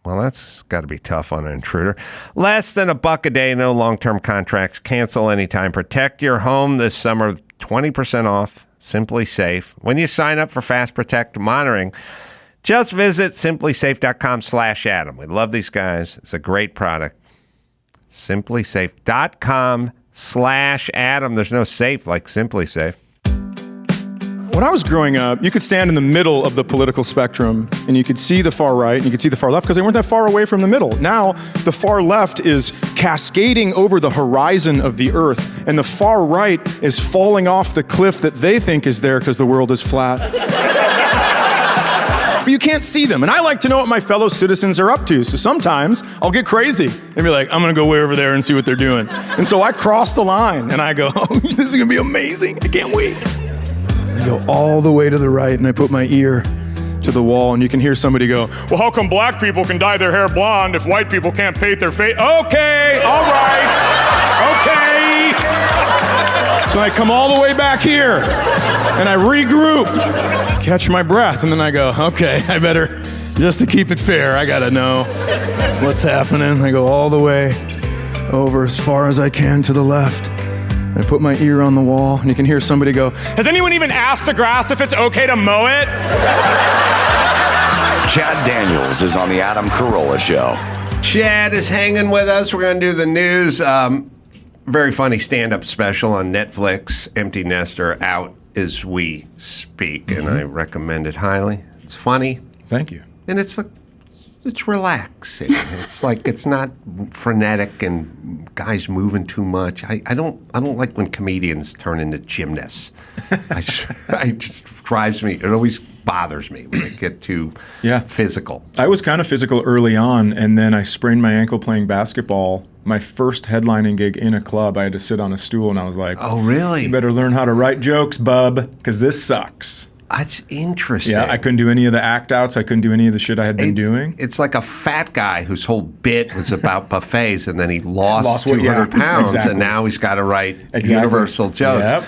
Well, that's got to be tough on an intruder. Less than $1 a day, no long-term contracts. Cancel anytime. Protect your home this summer with 20% off. Simply Safe. When you sign up for Fast Protect monitoring, just visit simplysafe.com/Adam. We love these guys. It's a great product. Simplysafe.com/Adam. There's no safe like Simply Safe. When I was growing up, you could stand in the middle of the political spectrum and you could see the far right and you could see the far left because they weren't that far away from the middle. Now, the far left is cascading over the horizon of the earth and the far right is falling off the cliff that they think is there because the world is flat. But you can't see them. And I like to know what my fellow citizens are up to. So sometimes I'll get crazy and be like, I'm going to go way over there and see what they're doing. And so I cross the line and I go, oh, this is going to be amazing. I can't wait. I go all the way to the right and I put my ear to the wall and you can hear somebody go, well, how come black people can dye their hair blonde if white people can't paint their face? Okay, all right, okay. So I come all the way back here and I regroup, catch my breath, and then I go, okay, I better, just to keep it fair, I gotta know what's happening. I go all the way over as far as I can to the left. I put my ear on the wall, and you can hear somebody go, has anyone even asked the grass if it's okay to mow it? Chad Daniels is on the Adam Carolla Show. Chad is hanging with us. We're going to do the news. Very funny stand-up special on Netflix, Empty Nester, out as we speak, and I recommend it highly. It's funny. Thank you. And it's relaxing. It's like it's not frenetic and guys moving too much. I don't like when comedians turn into gymnasts. It just drives me. It always bothers me when they get too physical. I was kind of physical early on, and then I sprained my ankle playing basketball. My first headlining gig in a club, I had to sit on a stool, and I was like, "Oh, really? You better learn how to write jokes, bub, because this sucks." That's interesting. Yeah, I couldn't do any of the act outs. I couldn't do any of the shit I had been doing. It's like a fat guy whose whole bit was about buffets, and then he lost 200 pounds, and now he's got to write universal jokes. Yep.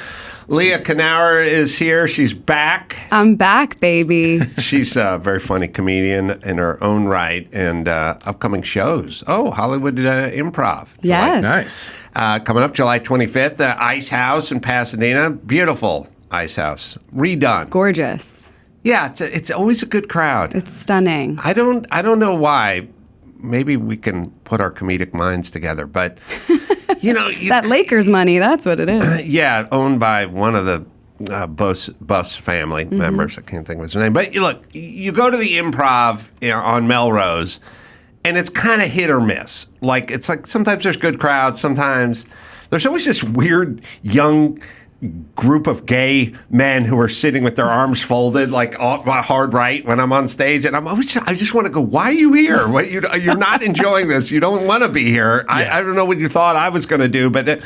Leah Knauer is here. She's back. I'm back, baby. She's a very funny comedian in her own right, and upcoming shows. Oh, Hollywood Improv. Yes. Nice. Coming up July 25th, the Ice House in Pasadena. Beautiful Ice House. Redone. Gorgeous. Yeah, it's always a good crowd. It's stunning. I don't know why. Maybe we can put our comedic minds together, but that Lakers money, that's what it is. Yeah, owned by one of the Bus family members. I can't think of his name. But look, you go to the Improv on Melrose, and it's kind of hit or miss. It's like sometimes there's good crowds, sometimes there's always this weird young group of gay men who are sitting with their arms folded, hard right when I'm on stage, and I just want to go, why are you here? You're not enjoying this. You don't want to be here. I don't know what you thought I was going to do, but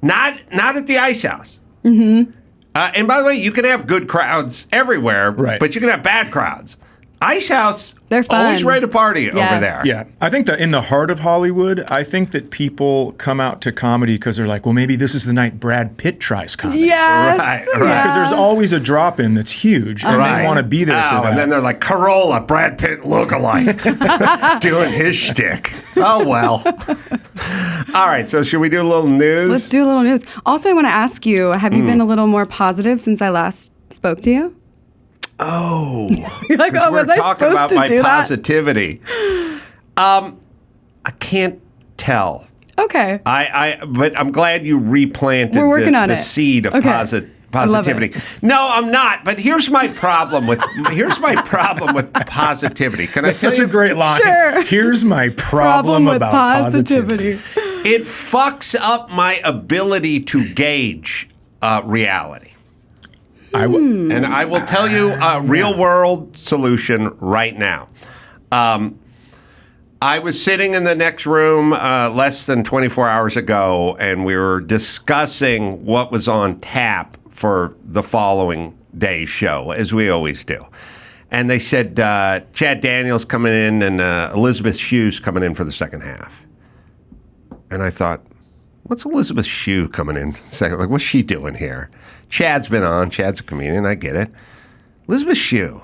not at the Ice House. Mm-hmm. And by the way, you can have good crowds everywhere, but you can have bad crowds. Ice House, they're fun. Always ready to party over there. Yeah, I think that in the heart of Hollywood, I think that people come out to comedy because they're like, well, maybe this is the night Brad Pitt tries comedy. Yes. Right. Because there's always a drop-in that's huge, and they want to be there for that. And then they're like, Carolla, Brad Pitt lookalike, doing his shtick. Oh, well. All right, so should we do a little news? Let's do a little news. Also, I want to ask you, have you been a little more positive since I last spoke to you? Oh, you're like, oh, was I supposed to do that? We're talking about my positivity. I can't tell. Okay. But I'm glad you replanted We're working on the it. seed of positivity. No, I'm not. But here's my problem with positivity. Can I tell Such you? a great line. Sure. Here's my problem with about positivity. It fucks up my ability to gauge reality. And I will tell you a real world solution right now. I was sitting in the next room less than 24 hours ago, and we were discussing what was on tap for the following day's show, as we always do. And they said Chad Daniels coming in and Elizabeth Shue's coming in for the second half. And I thought, what's Elizabeth Shue coming in second? Like, what's she doing here? Chad's been on. Chad's a comedian. I get it. Elizabeth Shue,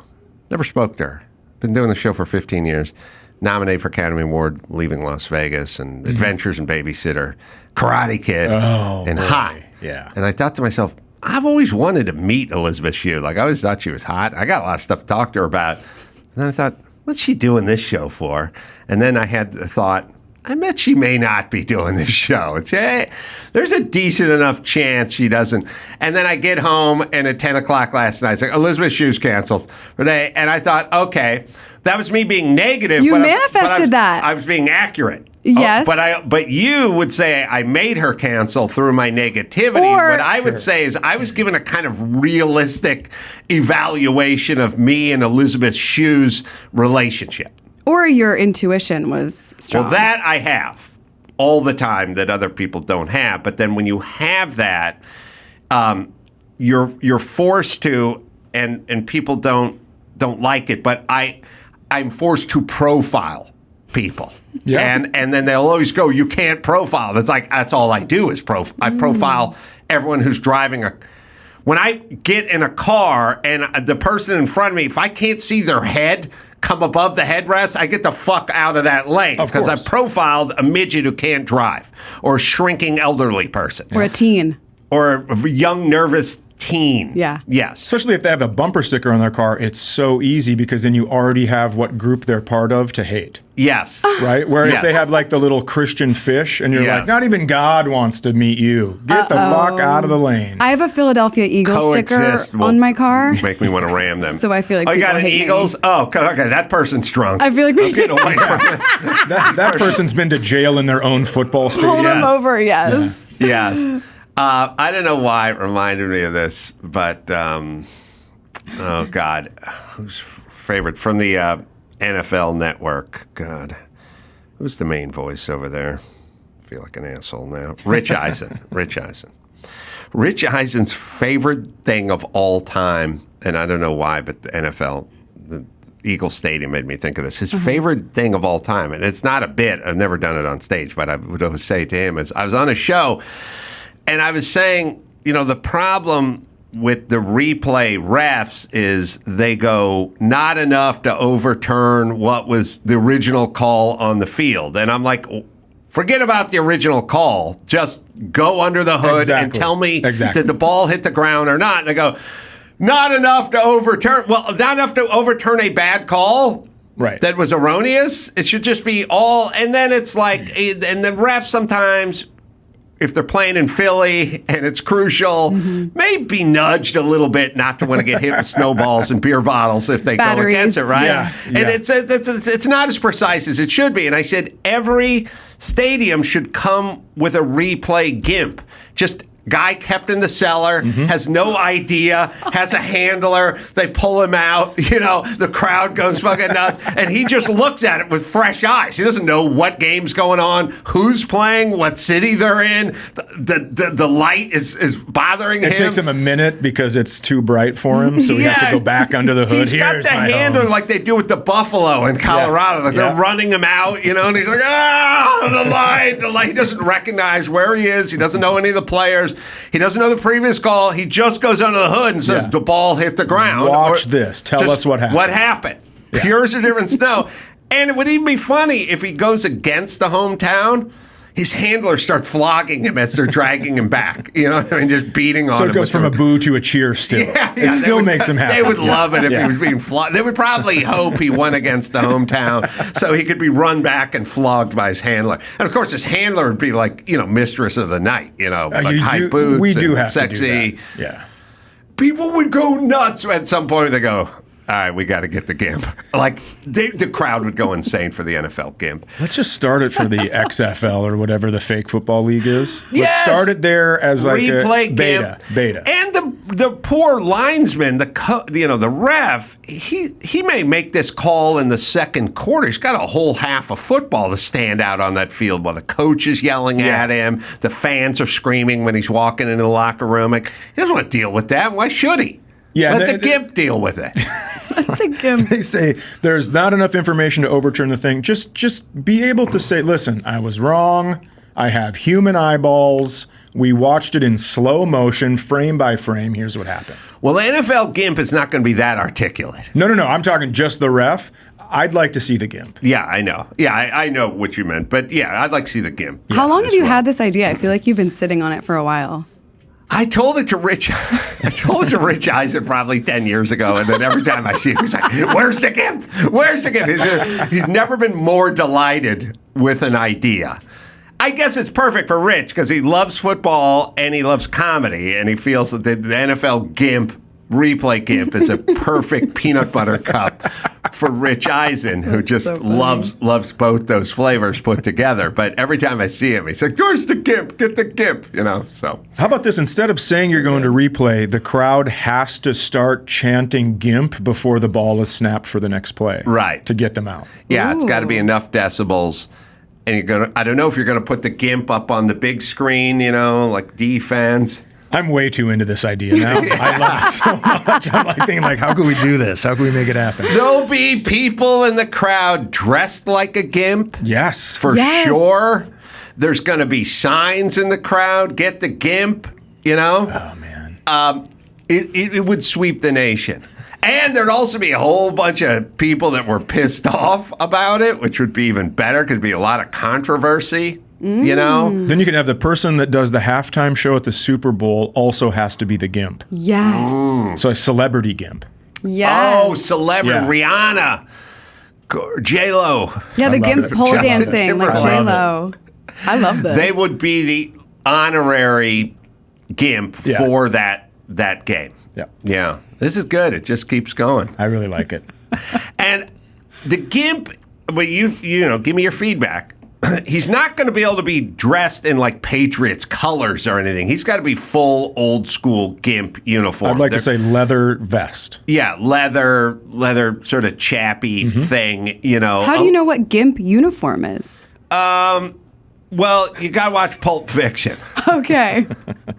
never spoke to her. Been doing the show for 15 years. Nominated for Academy Award, Leaving Las Vegas, and Adventures in Babysitter, Karate Kid, and boy. Hot. Yeah. And I thought to myself, I've always wanted to meet Elizabeth Shue. Like, I always thought she was hot. I got a lot of stuff to talk to her about. And then I thought, what's she doing this show for? And then I had the thought, I bet she may not be doing this show. It's, hey, there's a decent enough chance she doesn't. And then I get home, and at 10 o'clock last night, it's like, Elizabeth Shue's canceled for today. And I thought, okay, that was me being negative. You but manifested that. I was being accurate. Yes. But you would say I made her cancel through my negativity. Or- what I would say is I was given a kind of realistic evaluation of me and Elizabeth Shue's relationship. Or your intuition was strong. Well, that I have all the time that other people don't have. But then when you have that, you're forced to, and people don't like it. But I'm forced to profile people. Yeah. And then they'll always go, you can't profile. It's like, that's all I do is I profile everyone who's driving when I get in a car and the person in front of me, if I can't see their head come above the headrest, I get the fuck out of that lane because I profiled a midget who can't drive or a shrinking elderly person. Or a teen. Or a young, nervous teen. Yeah. Yes. Especially if they have a bumper sticker on their car, it's so easy because then you already have what group they're part of to hate. Yes. Right? Where Yes. if they have like the little Christian fish and you're Yes. like, not even God wants to meet you. Get the fuck out of the lane. I have a Philadelphia Eagles sticker will on my car. Make me want to ram them. So I feel like you got people an hate me. Eagles? Oh, okay. That person's drunk. I feel like I'm getting away from this. That person's been to jail in their own football stadium. Hold them over, yes. Yes. I don't know why it reminded me of this, but oh God, who's favorite from the NFL Network? God, who's the main voice over there? I feel like an asshole now. Rich Eisen. Rich Eisen. Rich Eisen's favorite thing of all time, and I don't know why, but the NFL, the Eagle Stadium made me think of this. His favorite thing of all time, and it's not a bit. I've never done it on stage, but I would always say to him, is I was on a show. And I was saying, the problem with the replay refs is they go not enough to overturn what was the original call on the field. And I'm like, forget about the original call. Just go under the hood and tell me, did the ball hit the ground or not? And they go, not enough to overturn. Well, not enough to overturn a bad call. Right. That was erroneous. It should just be all. And then it's like, and the refs sometimes, if they're playing in Philly and it's crucial, may be nudged a little bit not to want to get hit with snowballs and beer bottles if they Batteries. go against it, right? Yeah, And it's not as precise as it should be. And I said every stadium should come with a replay gimp. Just guy kept in the cellar, has no idea, has a handler. They pull him out. The crowd goes fucking nuts. And he just looks at it with fresh eyes. He doesn't know what game's going on, who's playing, what city they're in. The light is bothering him. It takes him a minute because it's too bright for him, so he has to go back under the hood. He's got the handler like they do with the buffalo in Colorado. Like they're running him out, and he's like, the light. He doesn't recognize where he is. He doesn't know any of the players. He doesn't know the previous call. He just goes under the hood and says the ball hit the ground. Watch this. Tell us what happened. What happened? Yeah. Pure as a different snow. And it would even be funny if he goes against the hometown. His handlers start flogging him as they're dragging him back. Just beating on him. So it goes from a boo to a cheer still. It still makes him happy. They would love it if he was being flogged. They would probably hope he won against the hometown so he could be run back and flogged by his handler. And of course, his handler would be like, mistress of the night, like high boots we do and have sexy. To do that. Yeah. people would go nuts. At some point, they go, all right, we got to get the gimp. Like, the crowd would go insane for the NFL gimp. Let's just start it for the XFL or whatever the fake football league is. Let's Yes! start it there as like Replay a beta. And the poor linesman, the ref, he may make this call in the second quarter. He's got a whole half of football to stand out on that field while the coach is yelling at him. The fans are screaming when he's walking into the locker room. Like, he doesn't want to deal with that. Why should he? Yeah, Let the gimp deal with it. The gimp. They say there's not enough information to overturn the thing. Just be able to say, listen, I was wrong. I have human eyeballs. We watched it in slow motion, frame by frame. Here's what happened. Well, the NFL gimp is not going to be that articulate. No. I'm talking just the ref. I'd like to see the gimp. Yeah, I know. Yeah, I know what you meant. But yeah, I'd like to see the gimp. How long have as you well. had this idea? I feel like you've been sitting on it for a while. I told it to Rich. I told it to Rich Eisen probably 10 years ago, and then every time I see him, he's like, "Where's the gimp? Where's the gimp?" He's never been more delighted with an idea. I guess it's perfect for Rich because he loves football and he loves comedy, and he feels that the NFL gimp, replay gimp, is a perfect peanut butter cup for Rich Eisen, who just so funny. loves both those flavors put together. But every time I see him, he's like, "Where's the gimp? Get the gimp!" So. How about this? Instead of saying you're going to replay, the crowd has to start chanting gimp before the ball is snapped for the next play. Right. To get them out. Yeah, it's got to be Ooh. enough decibels. And I don't know if you're going to put the gimp up on the big screen, like defense. I'm way too into this idea now. I love it so much. I'm like thinking, how can we do this? How can we make it happen? There'll be people in the crowd dressed like a gimp. Yes. For Yes. sure. There's going to be signs in the crowd. Get the gimp, Oh, man. It would sweep the nation. And there'd also be a whole bunch of people that were pissed off about it, which would be even better because there'd be a lot of controversy, Then you can have the person that does the halftime show at the Super Bowl also has to be the gimp. Yes. So a celebrity gimp. Yes. Oh, celebrity. Yeah. Rihanna, J-Lo. Yeah, the love gimp it. pole Justin dancing like Timberlake. J-Lo. I love this. They would be the honorary gimp for that game. Yeah. Yeah. This is good. It just keeps going. I really like it. And the gimp, but you give me your feedback. He's not going to be able to be dressed in like Patriots colors or anything. He's got to be full old school gimp uniform. I'd like to say leather vest. Yeah, leather sort of chappy thing, How do you know what gimp uniform is? Well, you got to watch Pulp Fiction. Okay.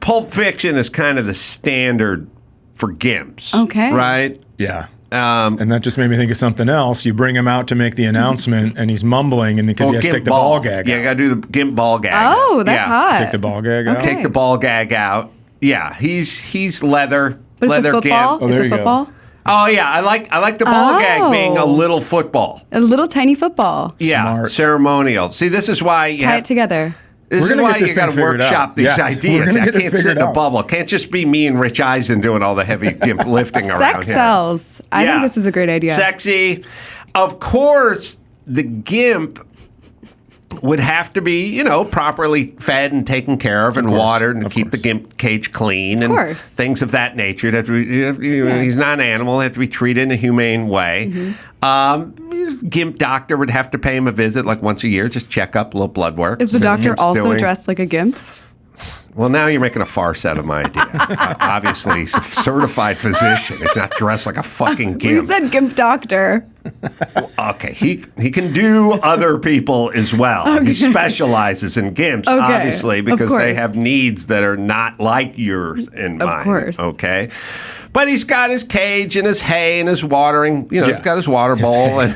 Pulp Fiction is kind of the standard for gimps. Okay. Right? Yeah. And that just made me think of something else. You bring him out to make the announcement, and he's mumbling, and because he has to take the ball gag Yeah, out. you got to do the gimp ball gag. Oh, that's hot. Take the ball gag out. Okay. Take the ball gag out. Yeah, he's leather. But it's leather a football? gimp. Oh, there It's a you go. football? Oh yeah, I like the ball gag being a Oh. little football. A little tiny football. Yeah, Smart. ceremonial. See, this is why you Tie have it together. This We're is gonna why get this you got to thing figured workshop out. these Yes, we're ideas. gonna I get it can't sit figured in a out. bubble. Can't just be me and Rich Eisen doing all the heavy gimp lifting around Sex here. sells. I think this is a great idea. Sexy. Of course, the gimp would have to be, properly fed and taken care of and course, watered and of keep the course. gimp cage clean and course. things of that nature. It'd have to be, he's not an animal. It have to be treated in a humane way. Gimp doctor would have to pay him a visit like once a year, just check up, a little blood work. Is the see what doctor gimp's also doing. dressed like a gimp? Well, now you're making a farce out of my idea. Obviously, he's a certified physician. He's not dressed like a fucking You gimp. said gimp doctor. Okay, he can do other people as well. He specializes in gimps, Okay, obviously, of because they course. have needs that are not like yours and Of mine. course. Okay. But he's got his cage and his hay and his watering. He's got his water bowl, and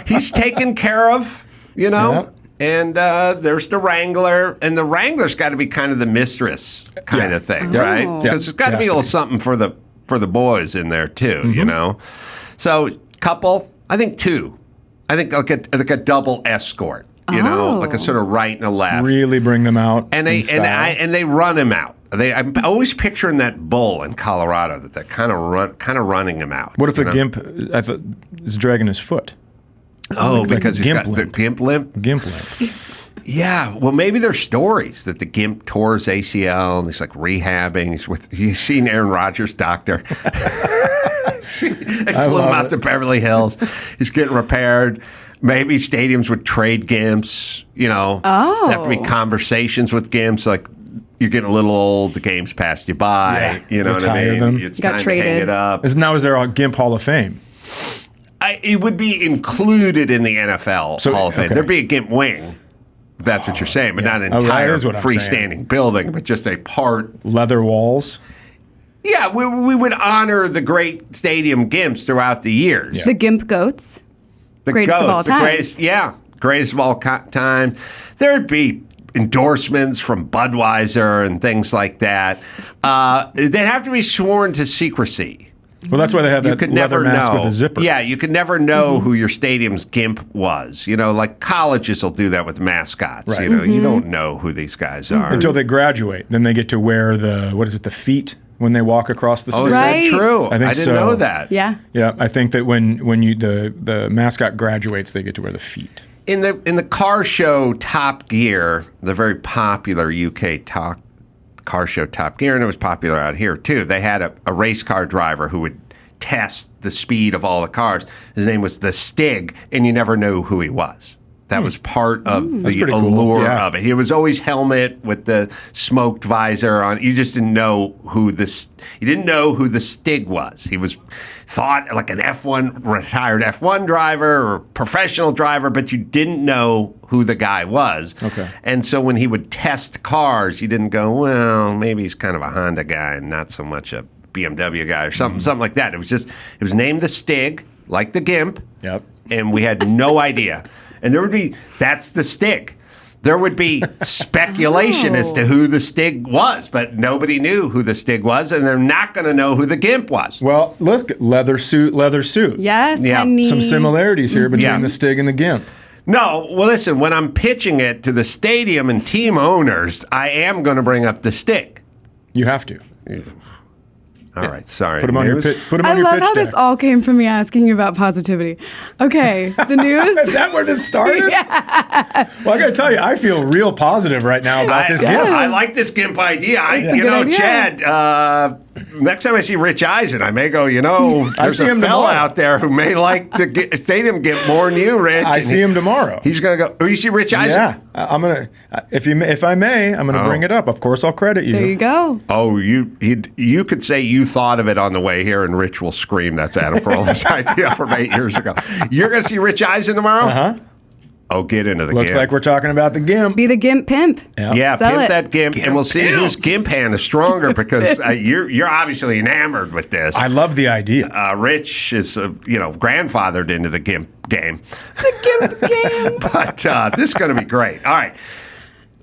he's taken care of. Yeah. And there's the Wrangler, and the Wrangler's got to be kind of the mistress kind of thing, right? Oh. Because there's got to It be has a to little be. something for the boys in there too, So couple, I think two. I think like a double escort, like a sort of right and a left. Really bring them out. And in they style. and they run him out. I'm always picturing that bull in Colorado that they're kind of running him out. What if the gimp is dragging his foot? Oh, because he's gimp got the limp. gimp limp. Gimp limp. Yeah, well, maybe there's stories that the gimp tore his ACL and he's like rehabbing. You've seen Aaron Rodgers' doctor. They flew him out to Beverly Hills. He's getting repaired. Maybe stadiums would trade gimps. There have to be conversations with gimps. Like, you're getting a little old. The game's passed you by. Yeah, you know what I mean? them. It's Got time traded. to hang it up. Now is there a GIMP Hall of Fame? It would be included in the NFL Hall of Fame. Okay. There'd be a gimp wing. That's what you're saying, but not an that entire is what I'm saying. freestanding building, but just a part. Leather walls. Yeah, we would honor the great stadium gimps throughout the years. The gimp goats. The Greatest of goats, all the time. greatest of all time. There'd be endorsements from Budweiser and things like that. They'd have to be sworn to secrecy. Well, that's why they have You that could leather never mask know. with a zipper. Yeah, you could never know who your stadium's gimp was. Like colleges will do that with mascots. Right. You don't know who these guys are. Until they graduate. Then they get to wear the feet when they walk across the Oh, stage. is Right. that true? I think didn't so. know that. Yeah. Yeah, I think that when the mascot graduates, they get to wear the feet. In the car show Top Gear, the very popular UK car show Top Gear, and it was popular out here too. They had a race car driver who would test the speed of all the cars. His name was the Stig, and you never knew who he was. That was part of the pretty cool. allure Yeah. of it. He was always helmet with the smoked visor on. You just didn't know who the Stig was. He was thought like an retired F1 driver or professional driver, but you didn't know who the guy was. Okay. And so when he would test cars, you didn't go, well, maybe he's kind of a Honda guy and not so much a BMW guy or something like that. It was named the Stig, like the gimp. Yep. And we had no idea. And that's the Stig. There would be speculation as to who the Stig was, but nobody knew who the Stig was, and they're not going to know who the gimp was. Well, look, leather suit. Yes, Yeah. honey. Some similarities here between Yeah. the Stig and the GIMP. No, well, listen, when I'm pitching it to the stadium and team owners, I am going to bring up the Stig. You have to. All right, sorry. Put them on your News? pitch. Put 'em I on your love pitch how deck. this all came from me asking you about positivity. Okay, the news. Is that where this started? Yeah. Well, I got to tell you, I feel real positive right now about this Yes. GIMP. I like this gimp idea. a good idea. Chad, next time I see Rich Eisen, I may go, there's see a him fella tomorrow. out there who may like the stadium gimp more than you, Rich. I And see him tomorrow. He's going to go, oh, you see Rich Eisen? Yeah, I'm gonna. If I may, I'm gonna bring it up. Of course, I'll credit you. There you go. Oh, you could say you thought of it on the way here, and Rich will scream, that's Adam Carolla's idea from 8 years ago. You're going to see Rich Eisen tomorrow? Uh-huh. Oh, get into the Looks gimp. like we're talking about the GIMP. Be the gimp pimp. Yeah, Sell pimp it. that gimp, and we'll see whose gimp hand is stronger because you're obviously enamored with this. I love the idea. Rich is, grandfathered into the gimp game. Gimp game. But this is going to be great. All right.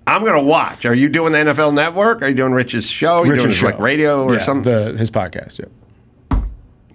I'm going to watch. Are you doing the NFL Network? Are you doing Rich's show? Are you doing Rich's his, like, radio or Yeah, something? his podcast. Yeah.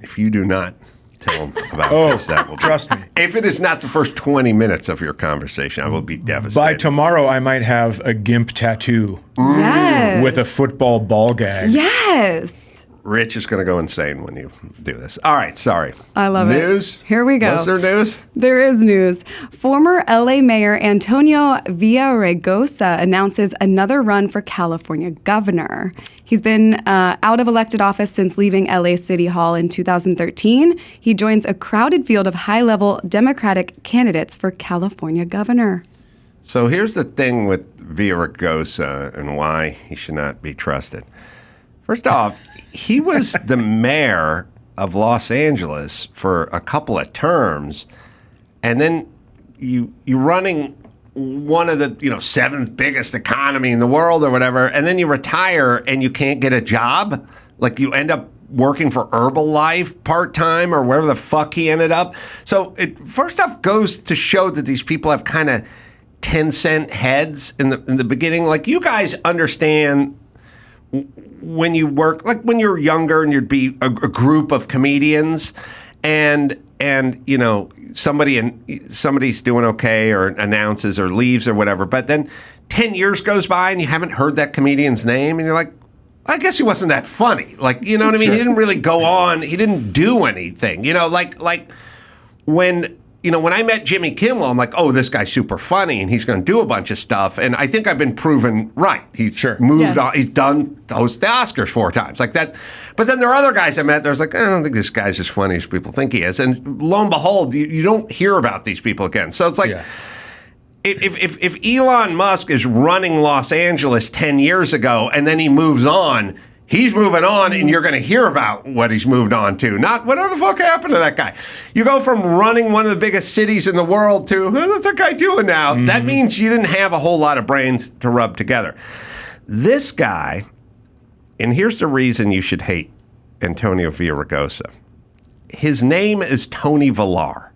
If you do not tell him about this, that will be. Trust me. If it is not the first 20 minutes of your conversation, I will be devastated. By tomorrow, I might have a GIMP tattoo Yes. with a football ball gag. Yes. Rich is going to go insane when you do this. All right, sorry. I love it. News? Here we go. Was there news? There is news. Former LA Mayor Antonio Villaraigosa announces another run for California governor. He's been out of elected office since leaving LA City Hall in 2013. He joins a crowded field of high-level Democratic candidates for California governor. So here's the thing with Villaraigosa and why he should not be trusted. First off, he was the mayor of Los Angeles for a couple of terms, and then you're running one of the seventh biggest economy in the world or whatever, and then you retire and you can't get a job. Like you end up working for Herbalife part-time or wherever the fuck he ended up. So it first off goes to show that these people have kind of 10-cent heads in the beginning. Like you guys understand when you work, like when you're younger and you'd be a group of comedians and somebody's doing okay or announces or leaves or whatever, but then 10 years goes by and you haven't heard that comedian's name and you're like, I guess he wasn't that funny. Like, you know what I mean? Sure. He didn't really go on. He didn't do anything. Like when when I met Jimmy Kimmel, I'm like, oh, this guy's super funny and he's going to do a bunch of stuff. And I think I've been proven right. He's moved on. He's done host the Oscars 4 times like that. But then there are other guys I met. There's like, I don't think this guy's as funny as people think he is. And lo and behold, you don't hear about these people again. So it's like, if Elon Musk is running Los Angeles 10 years ago and then he moves on, he's moving on, and you're going to hear about what he's moved on to. Not whatever the fuck happened to that guy. You go from running one of the biggest cities in the world to, what's that guy doing now? Mm-hmm. That means you didn't have a whole lot of brains to rub together. This guy, and here's the reason you should hate Antonio Villaraigosa. His name is Tony Villar.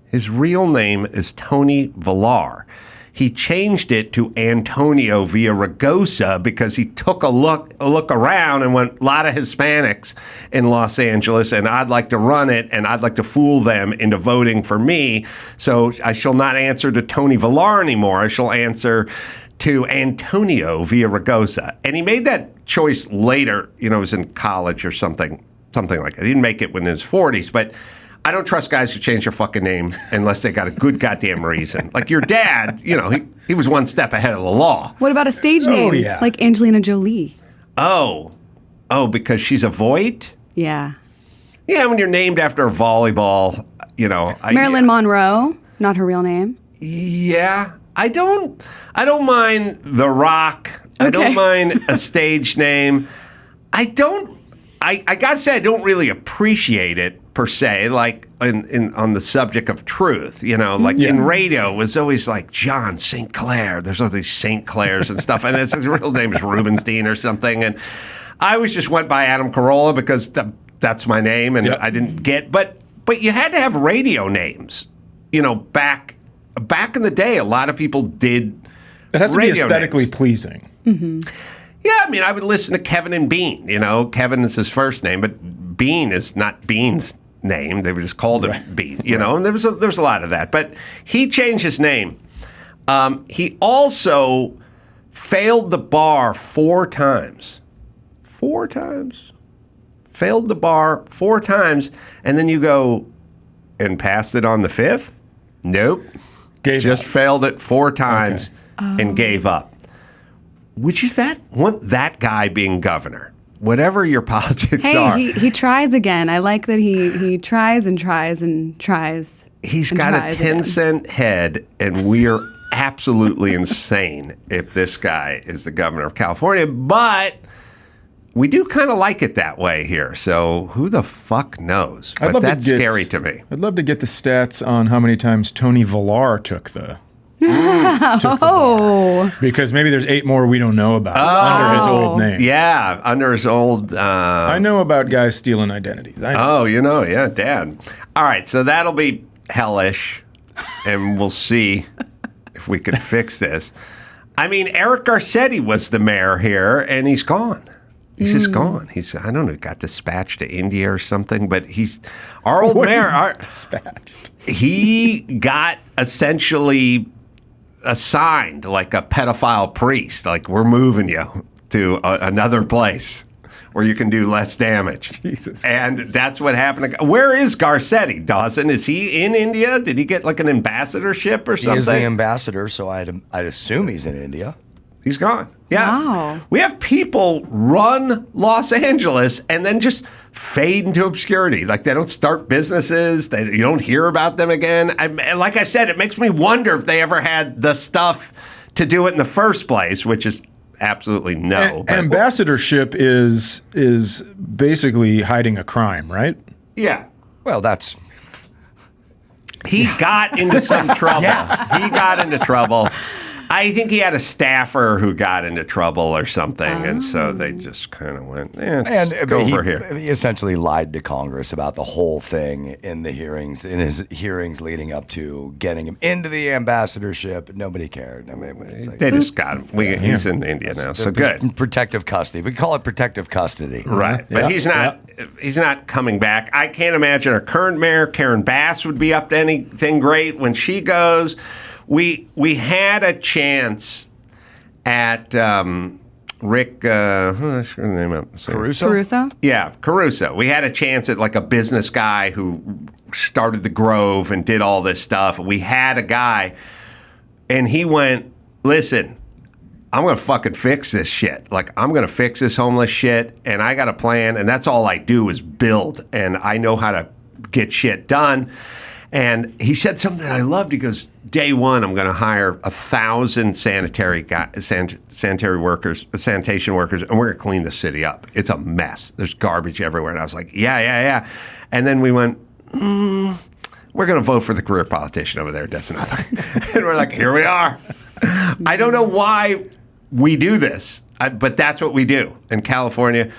His real name is Tony Villar. He changed it to Antonio Villaraigosa because he took a look around and went, a lot of Hispanics in Los Angeles, and I'd like to run it, and I'd like to fool them into voting for me. So I shall not answer to Tony Villar anymore. I shall answer to Antonio Villaraigosa. And he made that choice later, he was in college or something like that. He didn't make it when in his 40s, but I don't trust guys who change their fucking name unless they got a good goddamn reason. Like your dad, he was one step ahead of the law. What about a stage name? Oh, yeah. Like Angelina Jolie. Oh, because she's a Voight? Yeah. Yeah, when you're named after a volleyball, Marilyn Monroe, not her real name. Yeah. I don't mind The Rock. Okay. I don't mind a stage name. I gotta say I don't really appreciate it per se, like on the subject of truth, in radio it was always like John St. Clair. There's all these St. Clairs and stuff, and his real name is Rubenstein or something. And I always just went by Adam Carolla because that's my name, and I didn't get. But you had to have radio names, back in the day. A lot of people did. It has to be aesthetically names. Pleasing. Mm-hmm. Yeah, I would listen to Kevin and Bean. Kevin is his first name, but Bean is not Bean's name. They were just called him Bean, and there was a lot of that. But he changed his name. He also failed the bar 4 times. 4 times. Failed the bar 4 times, and then you go and passed it on the 5th? Nope. Failed it 4 times and gave up. Would you want that guy being governor? Whatever your politics are. He tries again. I like that he tries and tries and tries. He's got a 10-cent head, and we're absolutely insane if this guy is the governor of California. But we do kind of like it that way here. So who the fuck knows? But that's scary to me. I'd love to get the stats on how many times Tony Villar took the because maybe there's 8 more we don't know about under his old name. Yeah, under his old... I know about guys stealing identities. Yeah, Dad. All right, so that'll be hellish, and we'll see if we can fix this. Eric Garcetti was the mayor here, and he's gone. He's just gone. I don't know, got dispatched to India or something, but our old mayor... Dispatched. He got essentially... assigned like a pedophile priest, like we're moving you to another place where you can do less damage. Jesus. And that's what happened. Where is Garcetti, Dawson? Is he in India? Did he get like an ambassadorship or something? He is the ambassador, so I'd assume he's in India. He's gone. Yeah. Wow. We have people run Los Angeles and then just fade into obscurity. Like they don't start businesses. You don't hear about them again. Like I said, it makes me wonder if they ever had the stuff to do it in the first place, which is absolutely no. Ambassadorship is basically hiding a crime, right? Yeah. Well, that's... He got into some trouble. He got into trouble. I think he had a staffer who got into trouble or something, and so they just kind of went, go over here. He essentially lied to Congress about the whole thing in his hearings leading up to getting him into the ambassadorship. Nobody cared. They just got him. He's in India now, so good. Protective custody. We call it protective custody. Right, but he's not. He's not coming back. I can't imagine our current mayor, Karen Bass, would be up to anything great when she goes. We had a chance at Rick, what's the name of it? Caruso? Yeah, Caruso. We had a chance at like a business guy who started the Grove and did all this stuff. We had a guy, and he went, listen, I'm going to fucking fix this shit. Like, I'm going to fix this homeless shit, and I got a plan, and that's all I do is build, and I know how to get shit done. And he said something I loved. He goes, day one, I'm going to hire 1,000 sanitation workers, and we're going to clean the city up. It's a mess. There's garbage everywhere. And I was like, yeah. And then we went, we're going to vote for the career politician over there. That's nothing. And we're like, here we are. I don't know why we do this, but that's what we do in California.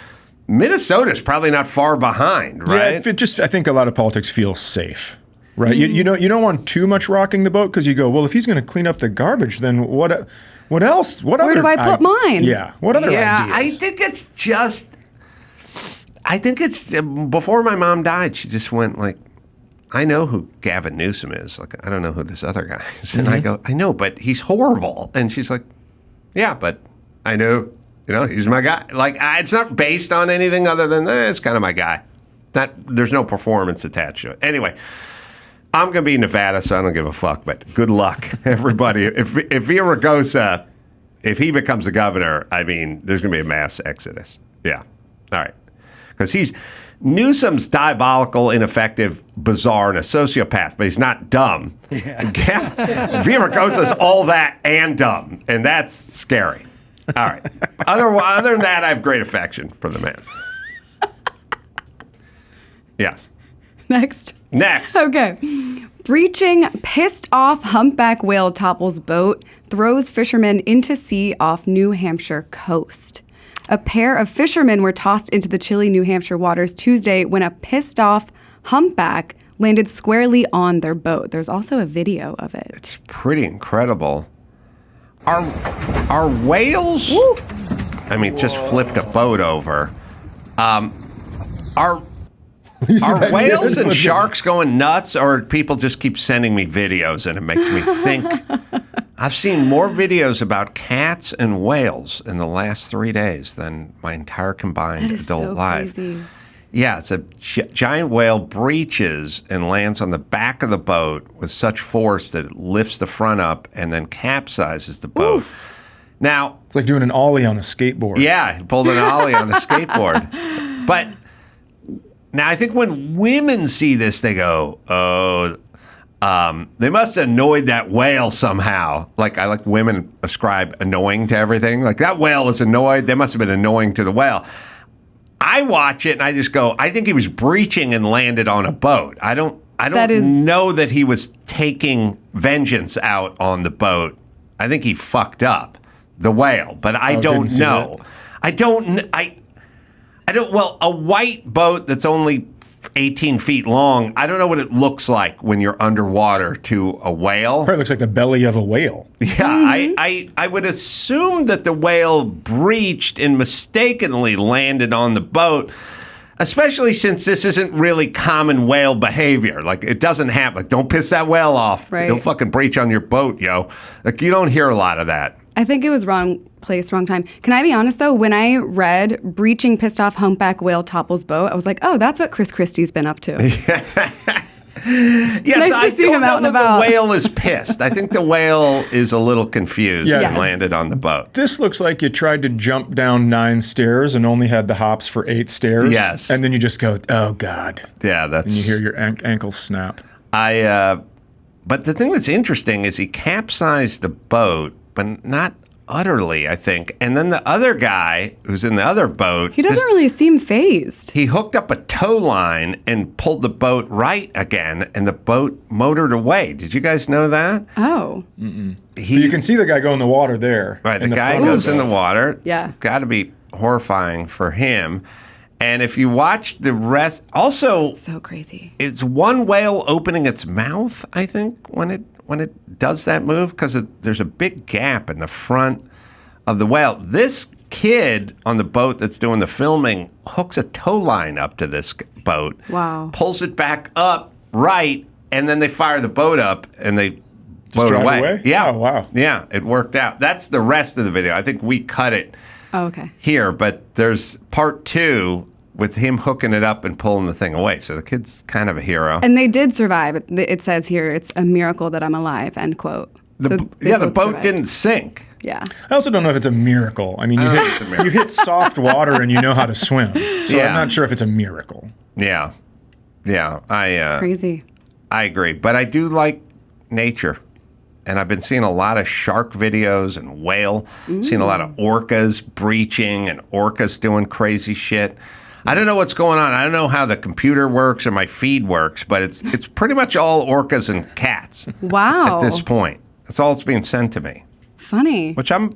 Minnesota's probably not far behind, right? Yeah, I think a lot of politics feels safe. Right, you don't want too much rocking the boat because you go, well, if he's going to clean up the garbage, then what else? Where do I put mine? Yeah, what other ideas? I think it's before my mom died, she just went like, I know who Gavin Newsom is. Like, I don't know who this other guy is. And I go, I know, but he's horrible. And she's like, yeah, but I know, he's my guy. Like, it's not based on anything other than, it's kind of my guy. There's no performance attached to it. Anyway. I'm going to be in Nevada, so I don't give a fuck, but good luck, everybody. If Villaraigosa, if he becomes the governor, I mean, there's going to be a mass exodus. Yeah. All right. Because Newsom's diabolical, ineffective, bizarre, and a sociopath, but he's not dumb. Yeah. Villaraigosa's all that and dumb, and that's scary. All right. Other than that, I have great affection for the man. Yes. Next. Okay. Breaching, pissed off humpback whale topples boat, throws fishermen into sea off New Hampshire coast. A pair of fishermen were tossed into the chilly New Hampshire waters Tuesday when a pissed off humpback landed squarely on their boat. There's also a video of it. It's pretty incredible. Are whales? Woo. I mean, just flipped a boat over. Are whales and sharks going nuts, or people just keep sending me videos and it makes me think? I've seen more videos about cats and whales in the last 3 days than my entire combined adult life. Crazy. Yeah, it's a giant whale breaches and lands on the back of the boat with such force that it lifts the front up and then capsizes the boat. Oof. Now, it's like doing an ollie on a skateboard. Yeah, he pulled an ollie on a skateboard. But now, I think when women see this, they go, they must have annoyed that whale somehow. Like, I like women ascribe annoying to everything. Like, that whale was annoyed. They must have been annoying to the whale. I watch it and I just go, I think he was breaching and landed on a boat. I don't know that he was taking vengeance out on the boat. I think he fucked up the whale, but I don't know. Well, a white boat that's only 18 feet long, I don't know what it looks like when you're underwater to a whale. Probably looks like the belly of a whale. Yeah, I would assume that the whale breached and mistakenly landed on the boat, especially since this isn't really common whale behavior. Like, it doesn't happen. Like, don't piss that whale off. Right. He'll fucking breach on your boat, yo. Like, you don't hear a lot of that. I think it was wrong place, wrong time. Can I be honest, though? When I read breaching pissed off humpback whale topples boat, I was like, oh, that's what Chris Christie's been up to. Yes, nice to see him out and about. The whale is pissed. I think the whale is a little confused and landed on the boat. This looks like you tried to jump down 9 stairs and only had the hops for 8 stairs. Yes. And then you just go, oh, God. Yeah, that's... And you hear your ankle snap. But the thing that's interesting is he capsized the boat, but not utterly, I think. And then the other guy who's in the other boat... He doesn't really seem phased. He hooked up a tow line and pulled the boat right again, and the boat motored away. Did you guys know that? Oh. You can see the guy go in the water there. Right, the guy goes in the water. Yeah. It's got to be horrifying for him. And if you watch the rest... Also... So crazy. It's one whale opening its mouth, I think, when it does that move, because there's a big gap in the front of the whale. This kid on the boat that's doing the filming hooks a tow line up to this boat. Wow. Pulls it back up right, and then they fire the boat up, and they boat away. Yeah. Oh, wow. Yeah, it worked out. That's the rest of the video. I think we cut it Oh, okay. here, but there's part 2 with him hooking it up and pulling the thing away. So the kid's kind of a hero. And they did survive. It says here, it's a miracle that I'm alive, end quote. The boat survived. didn't sink. Yeah. I also don't know if it's a miracle. I mean, you hit soft water and you know how to swim. So Yeah. I'm not sure if it's a miracle. Yeah. Crazy. I agree. But I do like nature. And I've been seeing a lot of shark videos and whale. Seeing a lot of orcas breaching and orcas doing crazy shit. I don't know what's going on. I don't know how the computer works or my feed works, but it's pretty much all orcas and cats Wow. at this point. That's all that's being sent to me, Funny. which I'm,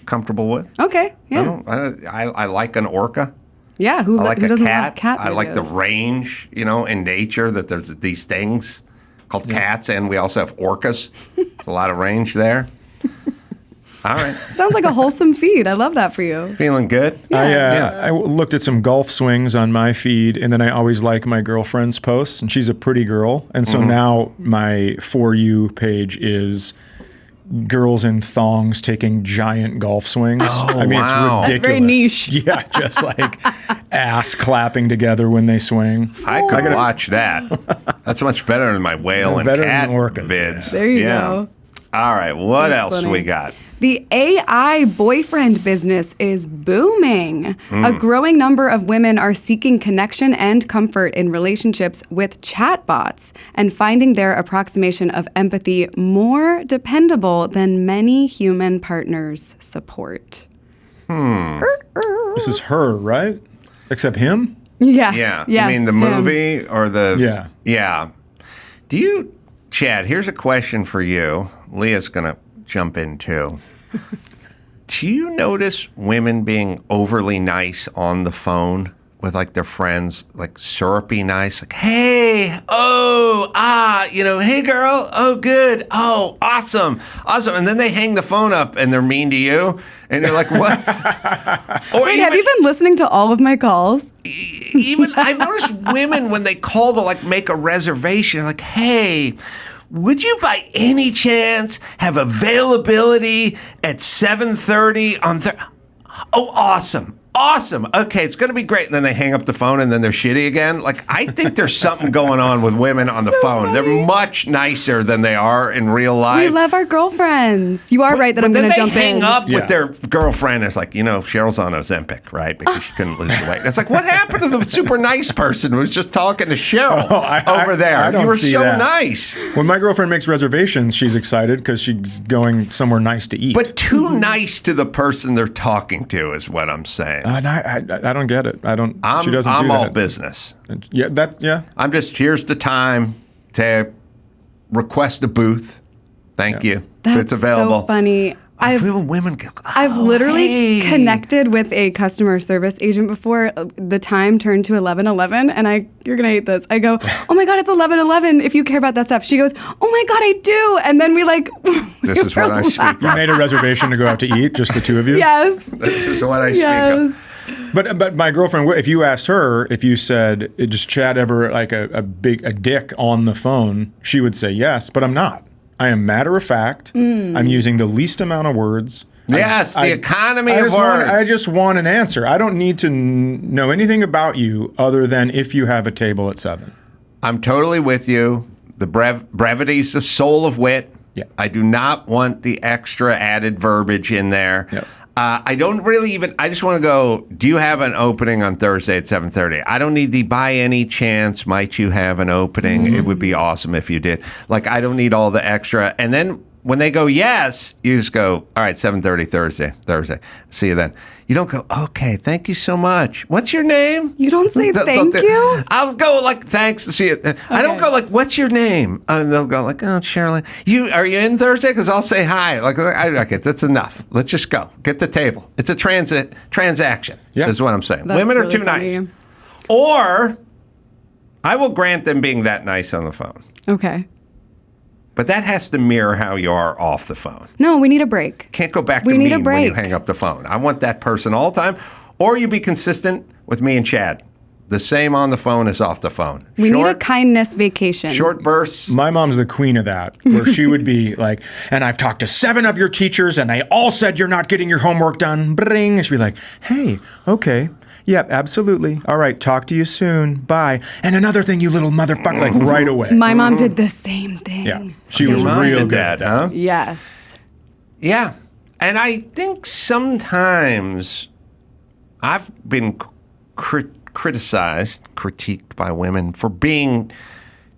comfortable with. Okay. Yeah. I like an orca. Yeah. Who I like a doesn't cat. love cat I like the videos? range, in nature that there's these things called cats, and we also have orcas. There's a lot of range there. All right. Sounds like a wholesome feed. I love that for you. Feeling good? I looked at some golf swings on my feed, and then I always like my girlfriend's posts, and she's a pretty girl. And so now my For You page is girls in thongs taking giant golf swings. Oh, I mean, wow. it's That's very ridiculous. niche. Yeah, just like ass clapping together when they swing. I could watch that. That's much better than my whale and Better cat than orcas, vids. There you go. All right. What That's else funny. we got? The AI boyfriend business is booming. A growing number of women are seeking connection and comfort in relationships with chatbots and finding their approximation of empathy more dependable than many human partners support. This is her, right? Except him? Yes. Yeah. Yes, you mean the him. movie or the? Yeah. Yeah. Do you, Chad, here's a question for you. Leah's going to jump in too. Do you notice women being overly nice on the phone with like their friends, like syrupy nice, like, hey, hey girl, oh good, oh awesome. And then they hang the phone up and they're mean to you, and you're like, what? Or Wait, have you been listening to all of my calls? even I've noticed women when they call to like make a reservation, like, hey, would you by any chance have availability at 7:30 on Oh, awesome. Awesome. Okay, it's going to be great. And then they hang up the phone and then they're shitty again. Like, I think there's something going on with women on the phone. funny. They're much nicer than they are in real life. We love our girlfriends. You are right that I'm going to jump But then in. they hang up Yeah. with their girlfriend. It's like, Cheryl's on Ozempic, right? Because she couldn't lose the weight. And it's like, what happened to the super nice person who was just talking to Cheryl over there? I don't You were see so that. nice. When my girlfriend makes reservations, she's excited because she's going somewhere nice to eat. But too nice to the person they're talking to is what I'm saying. I don't get it. I don't. She doesn't I'm do all that. business. Yeah. I'm just, here's the time to request a booth. Thank you. That's It's available. so funny. I feel women go, I've "Oh, literally hey." connected with a customer service agent before. The time turned to 11:11, and you're gonna hate this. I go, oh my god, it's 11:11. If you care about that stuff, she goes, oh my god, I do. And then we This is what I speak You made a reservation to go out to eat, just the two of you? Yes. This is what I speak Yes. of. But my girlfriend, if you asked her, if you said, just Chad ever like a dick on the phone, she would say yes, but I'm not. I am matter of fact. I'm using the least amount of words. Yes, the economy of words. I just want an answer. I don't need to know anything about you other than if you have a table at 7. I'm totally with you. The brevity's the soul of wit. Yeah. I do not want the extra added verbiage in there. Yep. I don't really I just want to go, do you have an opening on Thursday at 7:30? I don't need the by any chance, might you have an opening? It would be awesome if you did. Like, I don't need all the extra. And then when they go yes, you just go, all right, 7:30 Thursday. See you then. You don't go, okay, thank you so much. What's your name? You don't say thank you? I'll go like, thanks. See you. I don't go like, what's your name? And they'll go like, oh, Sherilyn. Are you in Thursday? Because I'll say hi. Like, okay, that's enough. Let's just go. Get the table. It's a transaction. Yeah. Is what I'm saying. That's Women are really too funny. nice. Or I will grant them being that nice on the phone. Okay. But that has to mirror how you are off the phone. No, we need a break. Can't go back to We need a mean when you break. hang up the phone. I want that person all the time. Or you be consistent with me and Chad. The same on the phone as off the phone. We need a kindness vacation. Short bursts. My mom's the queen of that, where she would be like, and I've talked to 7 of your teachers, and they all said you're not getting your homework done. Bring. And she'd be like, hey, okay. Yep, absolutely. All right, talk to you soon. Bye. And another thing, you little motherfucker, like right away. My mom did the same thing. Yeah, she was Your mom real did good that, at that. huh? Yes. Yeah. And I think sometimes I've been critiqued by women for being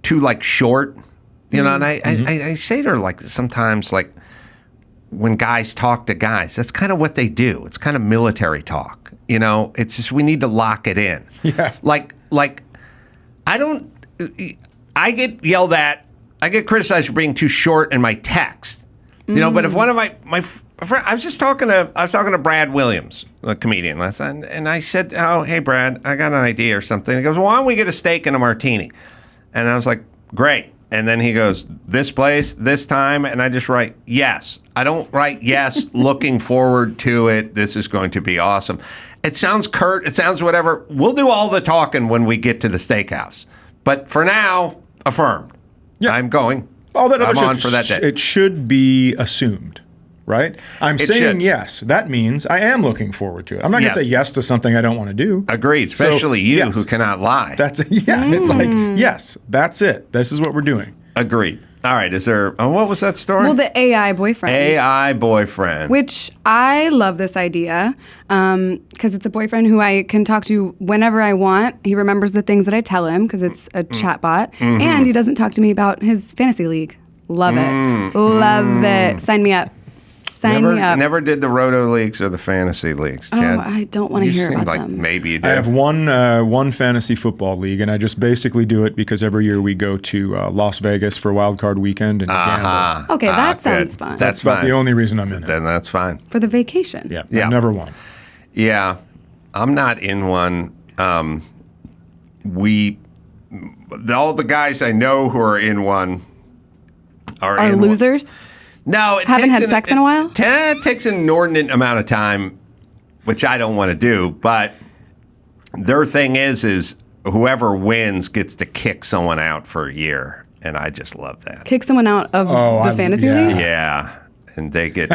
too like short, you know, and I say to her like sometimes like when guys talk to guys, that's kind of what they do. It's kind of military talk, you know, it's just, we need to lock it in. Yeah. Like I get yelled at, I get criticized for being too short in my text, you know, but if one of my friend, I was talking to Brad Williams, a comedian last night, and I said, "Oh, hey, Brad, I got an idea or something." He goes, "Well, why don't we get a steak and a martini?" And I was like, "Great." And then he goes, "This place, this time," and I just write, "Yes." I don't write, "Yes, looking forward to it. This is going to be awesome." It sounds curt. It sounds whatever. We'll do all the talking when we get to the steakhouse. But for now, affirmed. Yeah. I'm going. All that other I'm on shit, for that day. It should be assumed. Right? I'm saying should. yes. That means I am looking forward to it. I'm not going to say yes to something I don't want to do. Agreed. Especially you who cannot lie. It's like, yes, that's it. This is what we're doing. Agreed. All right. Is there, what was that story? Well, the AI boyfriend. AI boyfriend. Which I love this idea because it's a boyfriend who I can talk to whenever I want. He remembers the things that I tell him because it's a chatbot. And he doesn't talk to me about his fantasy league. Love it. Love it. Sign me up. Sign me up. Never did the roto leagues or the fantasy leagues. Chad. Oh, I don't want to hear about them. Maybe you do. I have one fantasy football league, and I just basically do it because every year we go to Las Vegas for Wild Card Weekend and gamble. Okay, that sounds fun. That's about the only reason I'm in it. Then that's fine. For the vacation. Yeah, Yeah. I've never won. Yeah, I'm not in one. All the guys I know who are in one are in losers? One. No, it haven't takes had sex in a while. It takes an inordinate amount of time, which I don't want to do. But their thing is whoever wins gets to kick someone out for a year, and I just love that. Kick someone out of the fantasy league? Yeah, and they get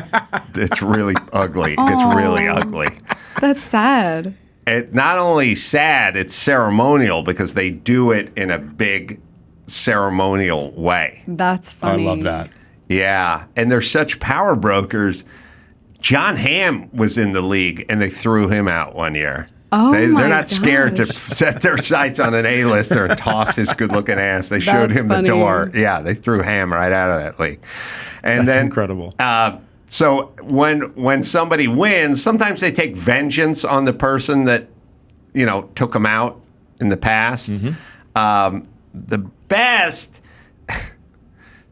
it's really ugly. It gets really ugly. That's sad. It not only sad, it's ceremonial because they do it in a big ceremonial way. That's funny. I love that. Yeah, and they're such power brokers. John Hamm was in the league, and they threw him out one year. Oh, they're my not scared to gosh. set their sights on an A-lister and toss his good-looking ass. They showed him funny. the door. Yeah, they threw Hamm right out of that league. And That's then, incredible. So when somebody wins, sometimes they take vengeance on the person that took them out in the past.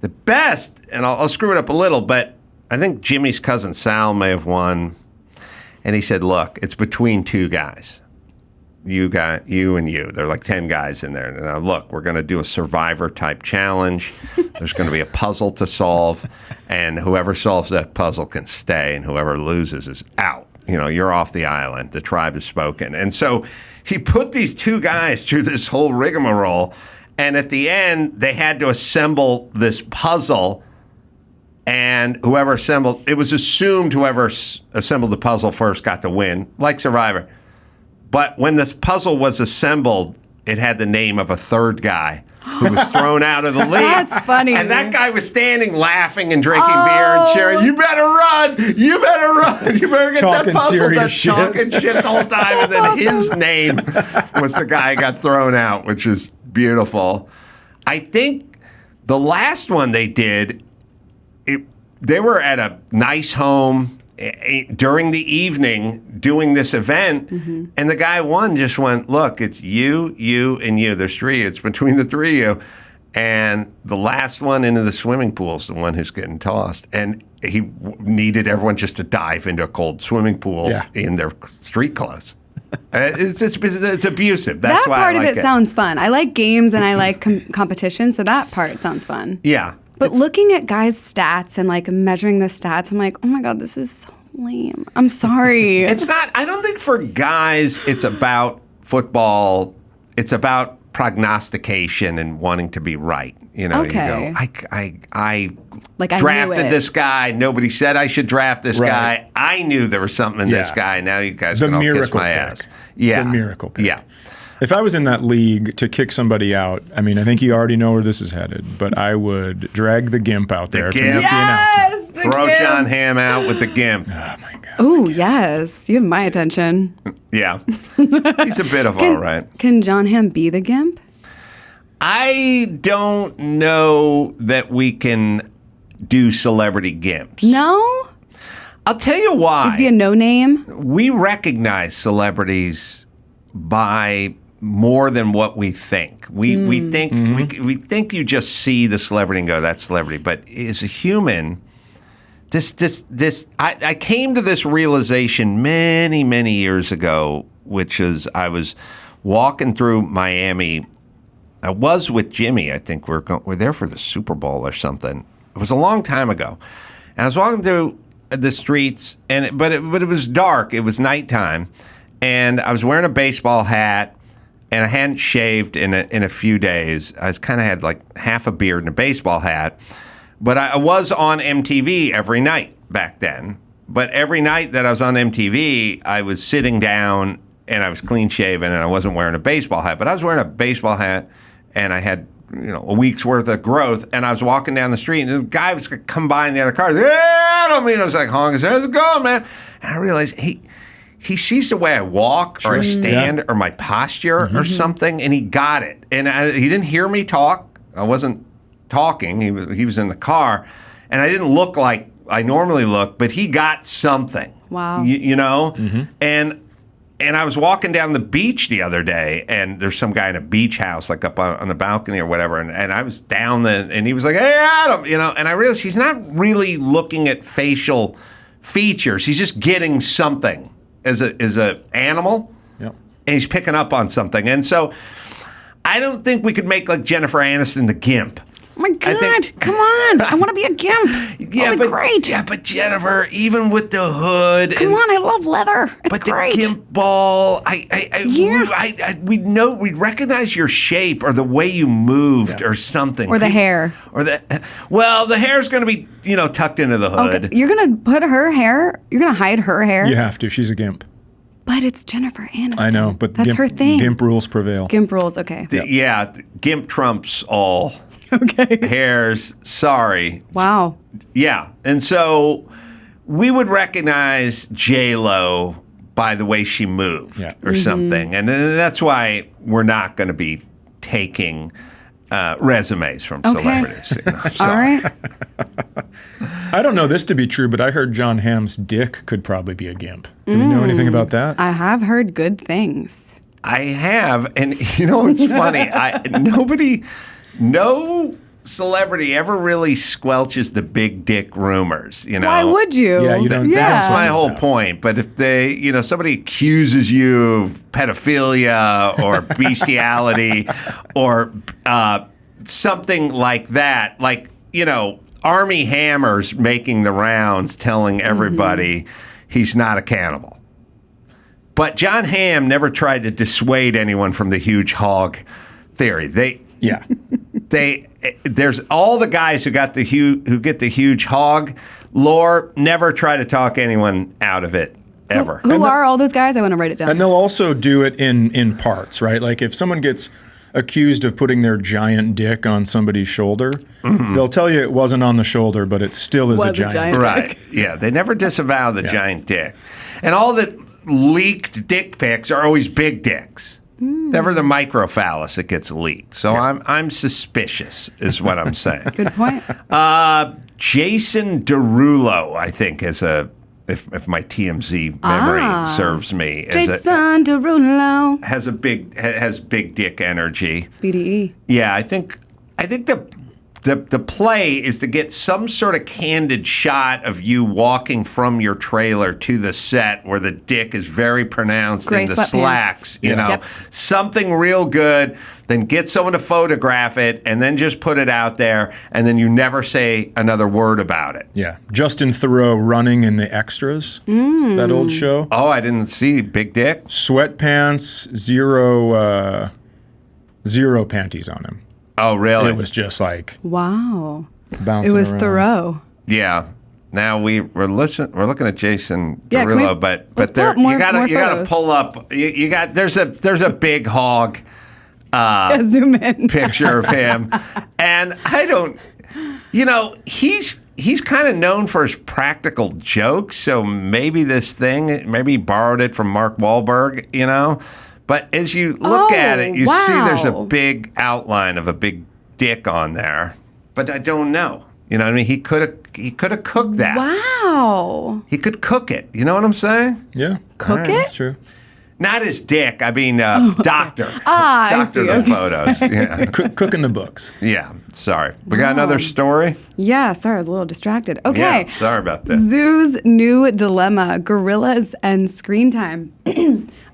The best, and I'll screw it up a little, but I think Jimmy's cousin Sal may have won. And he said, "Look, it's between 2 guys. You and you. There are like 10 guys in there. Now, look, we're going to do a survivor-type challenge. There's going to be a puzzle to solve, and whoever solves that puzzle can stay, and whoever loses is out. You're off the island. The tribe has spoken." And so he put these 2 guys through this whole rigmarole, and at the end, they had to assemble this puzzle, and whoever assembled, it was assumed whoever assembled the puzzle first got to win, like Survivor. But when this puzzle was assembled, it had the name of a 3rd guy who was thrown out of the league. That's funny. And that guy was standing laughing and drinking beer and cheering, "You better run! You better run! You better get Talking that puzzle serious done." shit. Talking shit the whole time. And then his name was the guy who got thrown out, which is beautiful. I think the last one they did, they were at a nice home during the evening doing this event, and the guy won just went, "Look, it's you, and you. There's 3. It's between the 3 of you." And the last one into the swimming pool is the one who's getting tossed. And he needed everyone just to dive into a cold swimming pool in their street clothes. It's abusive. That's that why part I like of it sounds fun. I like games and I like competition, so that part sounds fun. Yeah. But looking at guys' stats and like measuring the stats, I'm like, oh my God, this is so lame. I'm sorry. It's not, I don't think for guys it's about football it's about prognostication and wanting to be right. You know, Okay. you go, I Like, I knew drafted it. this guy. Nobody said I should draft this Right. guy. I knew there was something in this Yeah. guy. Now you guys The can all kiss miracle my pick. ass. Yeah. The miracle pick. Yeah. If I was in that league to kick somebody out, I mean, I think you already know where this is headed, but I would drag the gimp out there to gimp. make the announcement. Yes! the Throw gimp. John Hamm out with the gimp. Oh my God. Oh, yes. You have my attention. Yeah. He's a bit of all right. Can John Hamm be the gimp? I don't know that we can do celebrity gimps. No? I'll tell you why. Is he a no name? We recognize celebrities by more than what we think. We think we think you just see the celebrity and go, that's celebrity. But as a human, I came to this realization many years ago, which is I was walking through Miami. I was with Jimmy. I think we're there for the Super Bowl or something. It was a long time ago, and I was walking through the streets, but it was dark. It was nighttime, and I was wearing a baseball hat, and I hadn't shaved in a few days. I was kind of had like half a beard and a baseball hat, but I was on MTV every night back then. But every night that I was on MTV, I was sitting down and I was clean shaven and I wasn't wearing a baseball hat. But I was wearing a baseball hat, and I had a week's worth of growth, and I was walking down the street, and the guy was come by in the other car. Yeah, I don't mean I was like honking. How's it going, man? And I realized he sees the way I walk or I stand or my posture or something, and he got it. And he didn't hear me talk. I wasn't talking. He was in the car, and I didn't look like I normally look, but he got something. Wow. You know? And I was walking down the beach the other day, and there's some guy in a beach house, like up on the balcony or whatever, and I was down and he was like, "Hey, Adam," and I realized he's not really looking at facial features. He's just getting something as a animal, Yep. and he's picking up on something. And so I don't think we could make like Jennifer Aniston the gimp. Oh my God, think- come on. I want to be a gimp. That'd be great. Yeah, but Jennifer, even with the hood, Come on, I love leather. It's but great. the gimp ball, Yeah. we'd recognize your shape or the way you moved or something, Or the hair. or the hair's going to be tucked into the hood. Okay, you're going to put her hair, you're going to hide her hair? You have to. She's a gimp. But it's Jennifer Aniston. I know, but that's her thing. Gimp rules prevail. Gimp rules, okay. Yeah, gimp trumps all. Okay. Hairs, sorry. Wow. Yeah, and so we would recognize J-Lo by the way she moved or something, and that's why we're not going to be taking resumes from celebrities. All right. I don't know this to be true, but I heard John Hamm's dick could probably be a gimp. Do we know anything about that? I have heard good things. I have, and it's funny. No celebrity ever really squelches the big dick rumors. Why would you? Yeah, you don't. That's my whole point. But if somebody accuses you of pedophilia or bestiality or something like that, like, Army Hammer's making the rounds telling everybody he's not a cannibal. But John Hamm never tried to dissuade anyone from the huge hog theory. There's all the guys who get the huge hog lore never try to talk anyone out of it ever. Who are all those guys? I want to write it down. And they'll also do it in parts, right? Like if someone gets accused of putting their giant dick on somebody's shoulder, they'll tell you it wasn't on the shoulder, but it still is a giant dick. Right. Yeah, they never disavow the giant dick. And all the leaked dick pics are always big dicks. Never the microphallus that gets leaked. So I'm suspicious, is what I'm saying. Good point. Jason Derulo, I think, is if my TMZ memory serves me, Jason Derulo has big dick energy. BDE. Yeah, I think the play is to get some sort of candid shot of you walking from your trailer to the set where the dick is very pronounced Gray in the sweatpants. slacks, Yep. Something real good, then get someone to photograph it and then just put it out there and then you never say another word about it. Yeah. Justin Theroux running in the extras, that old show. Oh, I didn't see big dick. Sweatpants, zero 0 panties on him. Oh, really? It was just like Wow. bouncing It was around. thorough. Yeah. Now we're looking at Jason Yeah, can we- Derulo, but let's pull there up more you gotta photos. pull up. You got there's a big hog Zoom in. picture of him, and I don't. He's kind of known for his practical jokes, so maybe maybe he borrowed it from Mark Wahlberg, But as you look at it, you see there's a wow. big outline of a big dick on there. But I don't know. You know what I mean? He could have cooked that. Wow. He could cook it. You know what I'm saying? Yeah. Cook it? That's true. Not his dick. I mean, doctor. I Doctor see. the Okay. photos. Yeah. Cooking the books. Yeah. Sorry. We got another story? Yeah, sorry, I was a little distracted. Okay. Yeah. Sorry about that. Zoo's new dilemma, gorillas and screen time.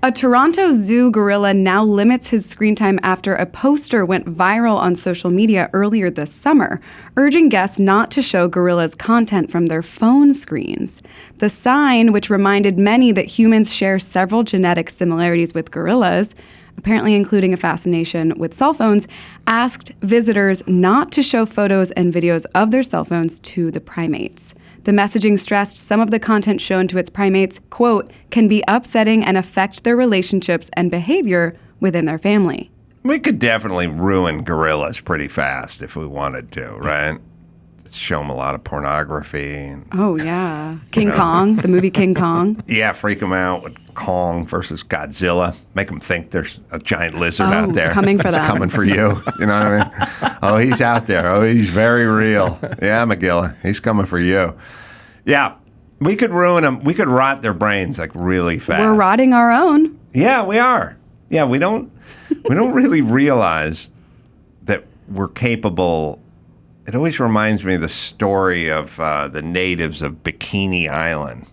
A Toronto zoo gorilla now limits his screen time after a poster went viral on social media earlier this summer, urging guests not to show gorillas content from their phone screens. The sign, which reminded many that humans share several genetic similarities with gorillas, apparently including a fascination with cell phones, asked visitors not to show photos and videos of their cell phones to the primates. The messaging stressed some of the content shown to its primates, quote, can be upsetting and affect their relationships and behavior within their family. We could definitely ruin gorillas pretty fast if we wanted to, right? Show them a lot of pornography. And, Oh, yeah. King Kong, the movie King Kong. yeah, freak them out with Kong versus Godzilla. Make them think there's a giant lizard out there. Coming for It's them. coming for you. You know what I mean? Oh, he's out there. Oh, he's very real. Yeah, McGilla, he's coming for you. Yeah, we could ruin them. We could rot their brains like really fast. We're rotting our own. Yeah, we are. Yeah, we don't really realize that we're capable. It always reminds me of the story of the natives of Bikini Island.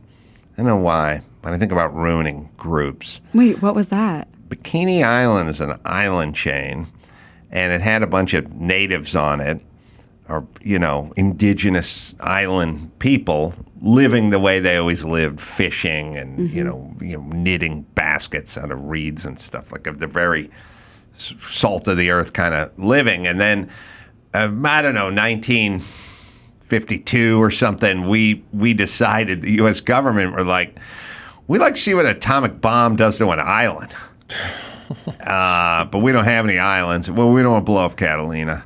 I don't know why, but I think about ruining groups. Wait, what was that? Bikini Island is an island chain, and it had a bunch of natives on it, or, indigenous island people living the way they always lived, fishing and, knitting baskets out of reeds and stuff, like the very salt of the earth kind of living. And then, I don't know, 1952 or something, we decided, the U.S. government were like, we like to see what an atomic bomb does to an island. But we don't have any islands. Well, we don't want to blow up Catalina.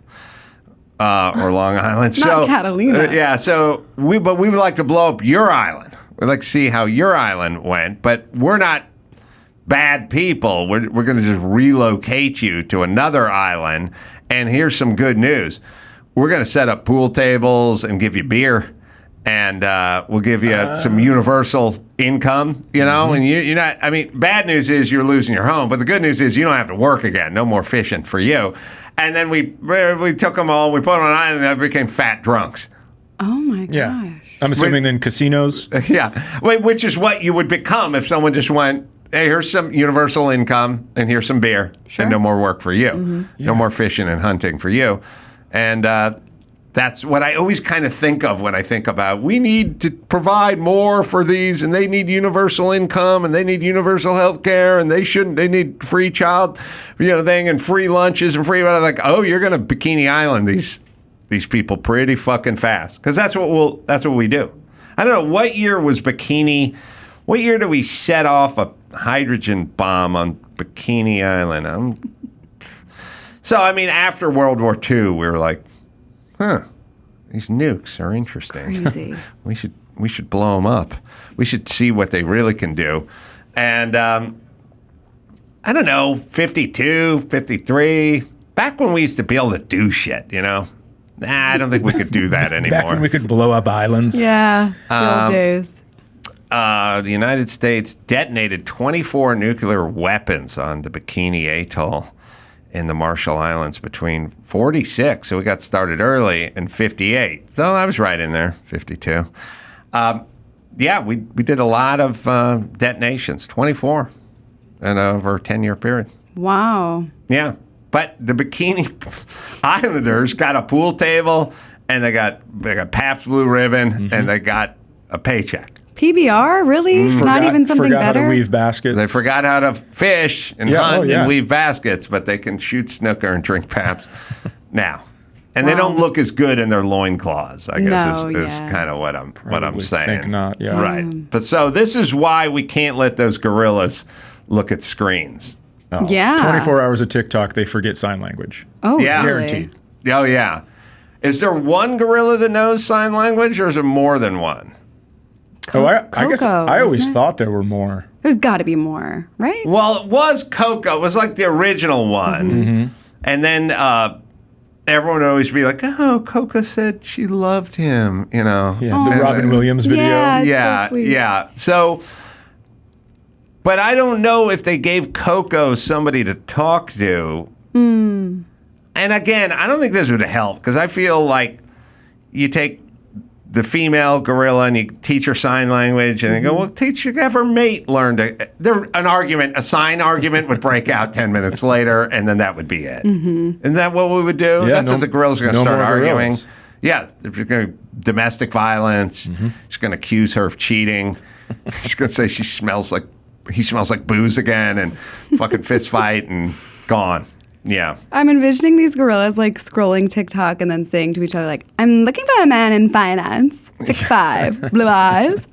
Or Long Island. Not Catalina. Yeah, so we would like to blow up your island. We'd like to see how your island went, but we're not bad people. We're going to just relocate you to another island, and here's some good news. We're going to set up pool tables and give you beer, and we'll give you some universal income, and you're not, I mean, bad news is you're losing your home, but the good news is you don't have to work again. No more fishing for you. And then we took them all, we put them on an island, and they became fat drunks. Oh, my Yeah. gosh. I'm assuming then casinos. Yeah, which is what you would become if someone just went, hey, here's some universal income, and here's some beer, Sure. and no more work for you. No more fishing and hunting for you. And that's what I always kind of think of when I think about, we need to provide more for these, and they need universal income, and they need universal health care, and they need free child, thing, and free lunches, and free, like, oh, you're going to Bikini Island these people pretty fucking fast. Because that's what we do. I don't know, what year was Bikini, what year did we set off a hydrogen bomb on Bikini Island? So, I mean, after World War II, we were like, these nukes are interesting. Crazy. we should blow them up. We should see what they really can do. And I don't know, 52, 53, back when we used to be able to do shit, Nah, I don't think we could do that anymore. Back when we could blow up islands. Yeah, the old days. The United States detonated 24 nuclear weapons on the Bikini Atoll in the Marshall Islands between 46, so we got started early, and 58. So I was right in there, 52. Yeah, we did a lot of detonations, 24, and over a 10-year period. Wow. Yeah, but the Bikini Islanders got a pool table, and they got Pabst Blue Ribbon, and they got a paycheck. PBR? Really? Not even something forgot better? How to weave baskets. They forgot how to fish and hunt and weave baskets, but they can shoot snooker and drink paps now. And they don't look as good in their loincloths, I guess, is kind of what I'm saying. Think not, yeah. Right. But so this is why we can't let those gorillas look at screens. No. Yeah. 24 hours of TikTok, they forget sign language. Oh, Yeah. really? Guaranteed. Oh, yeah. Is there one gorilla that knows sign language, or is it more than one? I guess Coco, I always isn't it? thought there were more. There's got to be more, right? Well, it was Coco. It was like the original one. Mm-hmm. And then everyone would always be like, oh, Coco said she loved him, you know. Yeah, the Robin Williams video. Yeah, it's so sweet. Yeah. So, but I don't know if they gave Coco somebody to talk to. And again, I don't think this would help because I feel like you take the female gorilla and you teach her sign language and they go, well, have her mate learn to. A sign argument would break out 10 minutes later and then that would be it. Isn't that what we would do? Yeah, That's what the gorillas are going to start more arguing. gorillas. Yeah, they're going to domestic violence. She's going to accuse her of cheating. She's going to say he smells like booze again and fucking fist fight and gone. Yeah. I'm envisioning these gorillas like scrolling TikTok and then saying to each other like, I'm looking for a man in finance, 6'5", blue eyes.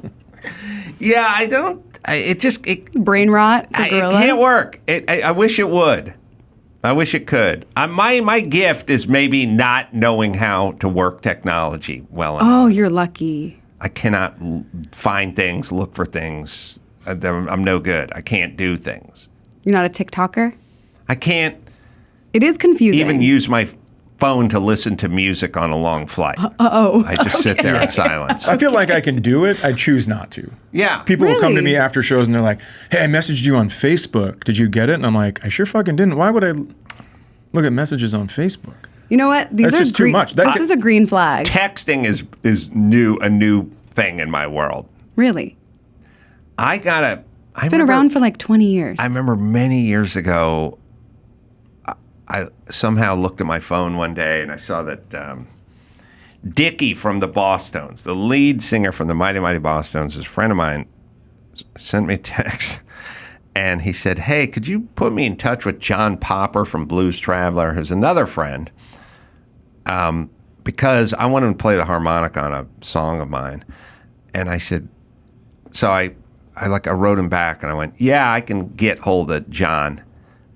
Yeah, I don't. It Brain rot for it gorillas. can't work. I wish it would. I wish it could. My gift is maybe not knowing how to work technology well enough. Oh, you're lucky. I cannot find things, look for things. I'm no good. I can't do things. You're not a TikToker? I can't It is confusing. even use my phone to listen to music on a long flight. I just sit there in silence. I feel like I can do it. I choose not to. Yeah. People will come to Really? me after shows and they're like, hey, I messaged you on Facebook. Did you get it? And I'm like, I sure fucking didn't. Why would I look at messages on Facebook? You know what? These That's are just too much. This is a green flag. Texting is a new thing in my world. Really? It's Been around for like 20 years. I remember many years ago, I somehow looked at my phone one day and I saw that Dickie from the Bosstones, the lead singer from the Mighty Mighty Bosstones, is a friend of mine, sent me a text. And he said, hey, could you put me in touch with John Popper from Blues Traveler, who's another friend, because I want him to play the harmonica on a song of mine. And I said, so I wrote him back and I went, yeah, I can get hold of John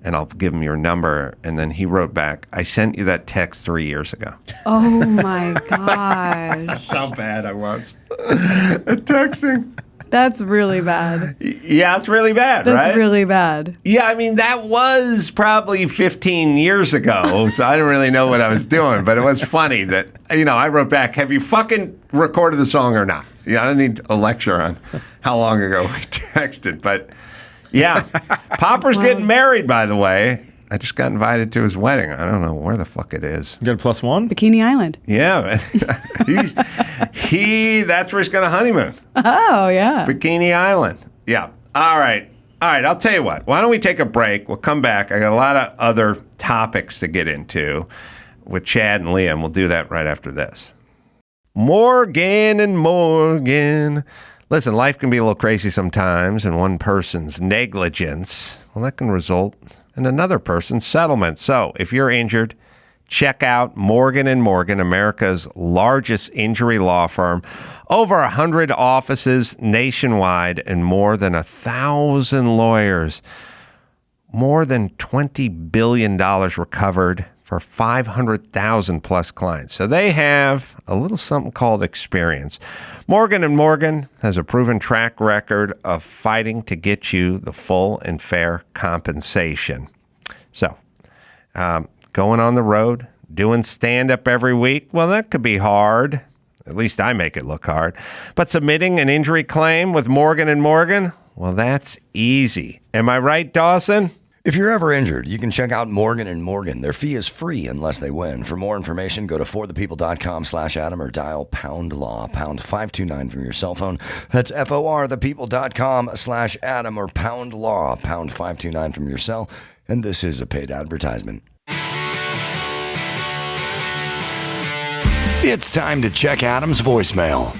and I'll give him your number. And then he wrote back, I sent you that text 3 years ago. Oh my gosh. That's how bad I was at texting. That's really bad. Yeah, it's really bad, right? That's really bad. Yeah, I mean, that was probably 15 years ago, so I didn't really know what I was doing, but it was funny that, I wrote back, have you fucking recorded the song or not? Yeah, I don't need a lecture on how long ago we texted, but yeah. Popper's getting married, by the way. I just got invited to his wedding. I don't know where the fuck it is. You got a +1? Bikini Island. Yeah, that's where he's going to honeymoon. Oh, yeah. Bikini Island. Yeah. All right. I'll tell you what. Why don't we take a break? We'll come back. I got a lot of other topics to get into with Chad and Leah, and we'll do that right after this. Morgan and Morgan. Listen, life can be a little crazy sometimes, and one person's negligence, well, that can result in another person's settlement. So if you're injured, check out Morgan & Morgan, America's largest injury law firm. Over 100 offices nationwide and more than 1,000 lawyers. More than $20 billion recovered for 500,000 plus clients. So they have a little something called experience. Morgan & Morgan has a proven track record of fighting to get you the full and fair compensation. So, going on the road, doing stand-up every week, well, that could be hard. At least I make it look hard. But submitting an injury claim with Morgan & Morgan, well, that's easy. Am I right, Dawson? If you're ever injured, you can check out Morgan & Morgan. Their fee is free unless they win. For more information, go to forthepeople.com/Adam or dial #law, #529 from your cell phone. That's forthepeople.com/Adam or #law, #529 from your cell. And this is a paid advertisement. It's time to check Adam's voicemail.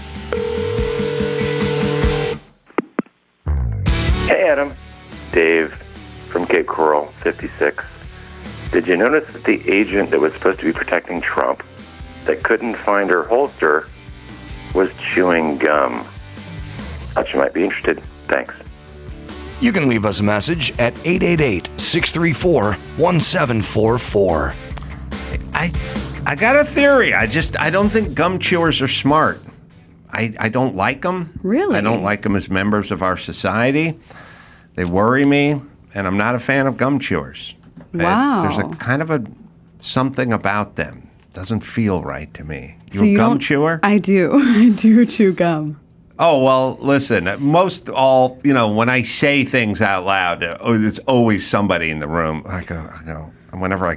Dave from Cape Coral, 56. Did you notice that the agent that was supposed to be protecting Trump that couldn't find her holster was chewing gum? Thought you might be interested. Thanks. You can leave us a message at 888-634-1744. I got a theory. I don't think gum chewers are smart. I don't like them. Really? I don't like them as members of our society. They worry me, and I'm not a fan of gum chewers. Wow. There's a kind of something about them. Doesn't feel right to me. So You a gum chewer? I do. I do chew gum. Oh, well, listen, when I say things out loud, there's always somebody in the room. I go, whenever I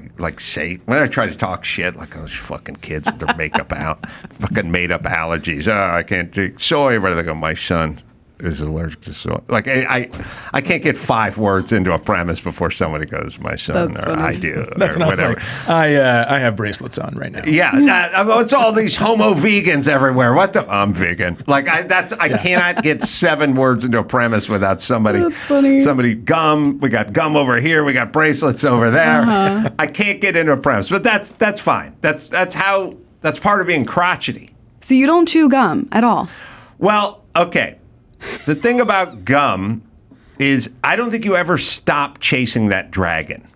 try to talk shit, like those fucking kids with their fucking made up allergies. Oh, I can't drink soy. But they go, my son is allergic to soy. Like, I can't get 5 words into a premise before somebody goes, my son, That's or funny. I do, That's or what whatever. I have bracelets on right now. Yeah, it's all these homo vegans everywhere. I'm vegan. Like I cannot get 7 words into a premise without somebody. That's funny. Somebody gum. We got gum over here. We got bracelets over there. Uh-huh. I can't get into a premise, but that's fine. That's part of being crotchety. So you don't chew gum at all? Well, okay. The thing about gum is I don't think you ever stop chasing that dragon.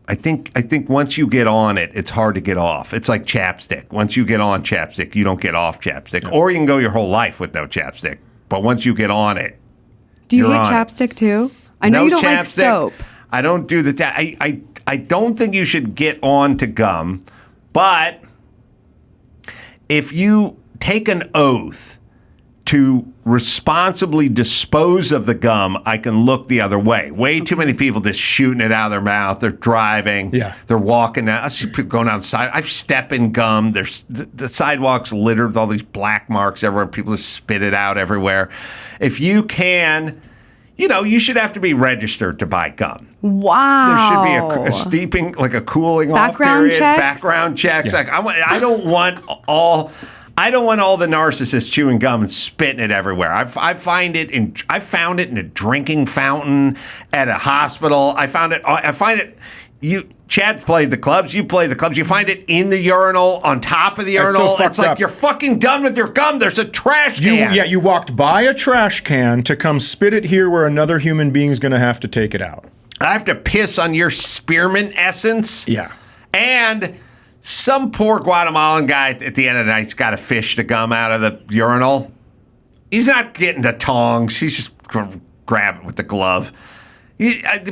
I think once you get on it, it's hard to get off. It's like chapstick. Once you get on chapstick, you don't get off chapstick. Or you can go your whole life with no chapstick. But once you get on it, Do you you're hate on chapstick too? I know no you don't like chapstick. soap. I don't do the. I don't think you should get on to gum. But if you take an oath to responsibly dispose of the gum, I can look the other way. Way too many people just shooting it out of their mouth. They're driving. Yeah. They're walking out. I see people going outside. I step in gum. There's the sidewalks littered with all these black marks everywhere. People just spit it out everywhere. If you can, you should have to be registered to buy gum. Wow. There should be a steeping, like a cooling off Background period. checks? Background checks. Yeah. Like I don't want all the narcissists chewing gum and spitting it everywhere. I found it in a drinking fountain at a hospital. I find it. Chad played the clubs. You play the clubs. You find it in the urinal, on top of the That's so urinal. fucked It's like up. you're fucking done with your gum. There's a trash can. You walked by a trash can to come spit it here where another human being's going to have to take it out. I have to piss on your spearmint essence. Yeah. And some poor Guatemalan guy at the end of the night's got to fish the gum out of the urinal. He's not getting the tongs. He's just going to grab it with the glove.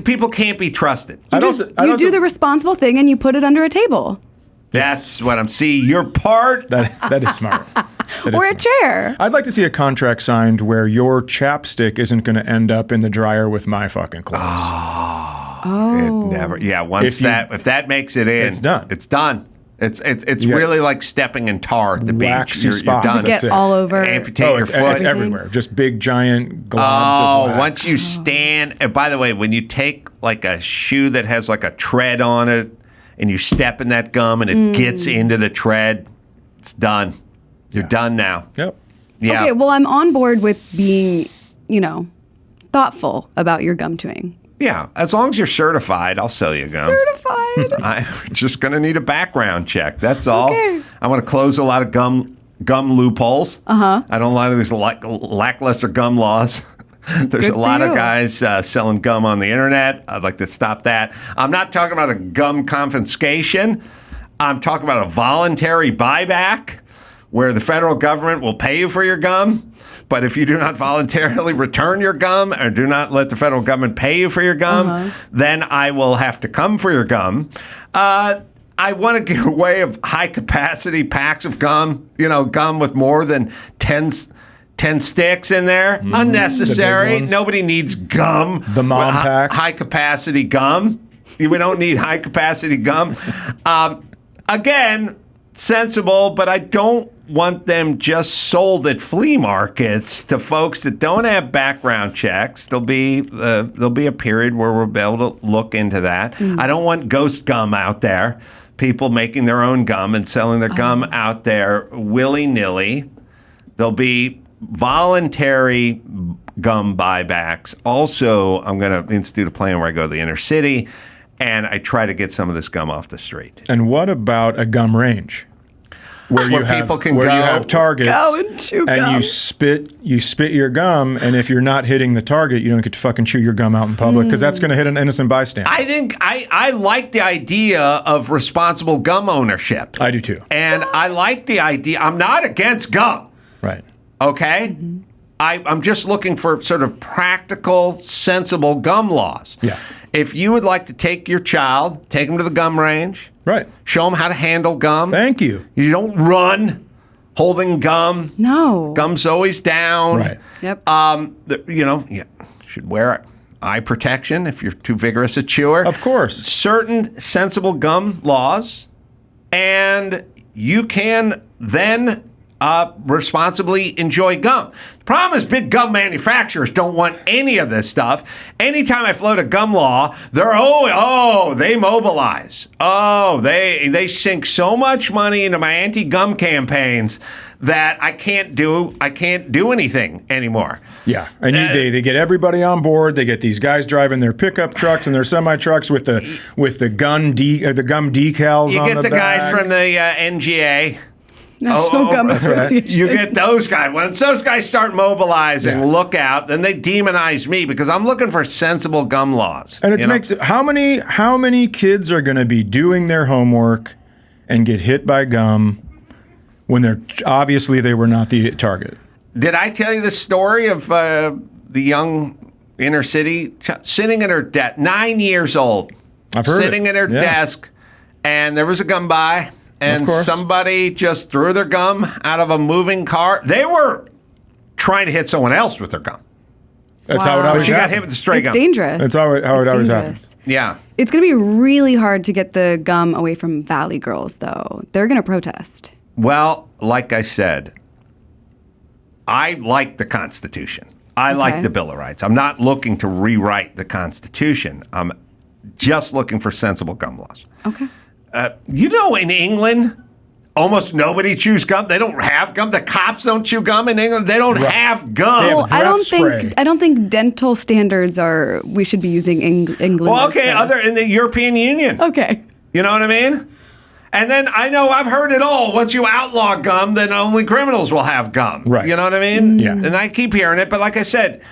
People can't be trusted. I You do the responsible thing and you put it under a table. That's what I'm seeing. You're part. That is smart. Or a chair. I'd like to see a contract signed where your chapstick isn't going to end up in the dryer with my fucking clothes. It never. Yeah. If that makes it in, it's done. It's done. It's really like stepping in tar at the beach. Waxy You're spots. done. Get all over. Amputate your foot. It's everywhere. Just big giant globs of wax. Once you stand. And by the way, when you take like a shoe that has like a tread on it, and you step in that gum and it gets into the tread, it's done. You're done now. Yep. Yeah. Okay, well, I'm on board with being, thoughtful about your gum chewing. Yeah. As long as you're certified, I'll sell you gum. Certified. I'm just going to need a background check. That's all. Okay. I want to close a lot of gum loopholes. Uh-huh. I don't like these lackluster gum laws. There's Good a lot for of you. guys selling gum on the internet. I'd like to stop that. I'm not talking about a gum confiscation. I'm talking about a voluntary buyback where the federal government will pay you for your gum. But if you do not voluntarily return your gum or do not let the federal government pay you for your gum, then I will have to come for your gum. I want to give away of high-capacity packs of gum, gum with more than 10 sticks in there. Unnecessary. The big ones. Nobody needs gum. The mom pack. High-capacity gum. We don't need high-capacity gum. Again, sensible, but I don't want them just sold at flea markets to folks that don't have background checks. There'll be a period where we'll be able to look into that. I don't want ghost gum out there. People making their own gum and selling their gum out there willy-nilly. There'll be voluntary gum buybacks. Also, I'm going to institute a plan where I go to the inner city and I try to get some of this gum off the street. And what about a gum range? Where you have targets Go and chew gum. you spit your gum, and if you're not hitting the target, you don't get to fucking chew your gum out in public because that's going to hit an innocent bystander. I think I like the idea of responsible gum ownership. I do too. And I like the idea. I'm not against gum. Right. Okay? I'm just looking for sort of practical, sensible gum laws. Yeah. If you would like to take your child, take them to the gum range. Right. Show them how to handle gum. Thank you. You don't run holding gum. No. Gum's always down. Right. Yep. You should wear eye protection if you're too vigorous a chewer. Of course. Certain sensible gum laws, and you can then responsibly enjoy gum. The problem is big gum manufacturers don't want any of this stuff. Anytime I float a gum law, they're they mobilize. They sink so much money into my anti-gum campaigns that I can't do anything anymore. Yeah, and they get everybody on board. They get these guys driving their pickup trucks and their semi trucks with the gum decals. You on get the the back. guys from the NGA. National Gum Association. You get those guys. Once those guys start mobilizing, look out, then they demonize me because I'm looking for sensible gum laws. And it makes it, how many kids are going to be doing their homework and get hit by gum when they were not the target? Did I tell you the story of the young inner city sitting at her desk, 9 years old, I've heard sitting at her desk, and there was a gum buy. And somebody just threw their gum out of a moving car. They were trying to hit someone else with their gum. That's how it always happens. She got hit with the stray gum. It's dangerous. That's how it always happens. Yeah. It's going to be really hard to get the gum away from Valley girls, though. They're going to protest. Well, like I said, I like the Constitution. I like the Bill of Rights. I'm not looking to rewrite the Constitution. I'm just looking for sensible gun laws. Okay. In England, almost nobody chews gum. They don't have gum. The cops don't chew gum in England. They don't have gum. Well, I don't think dental standards we should be using England. Well, okay, other in the European Union. Okay. You know what I mean? And then I've heard it all. Once you outlaw gum, then only criminals will have gum. Right. You know what I mean? Yeah. And I keep hearing it, but like I said,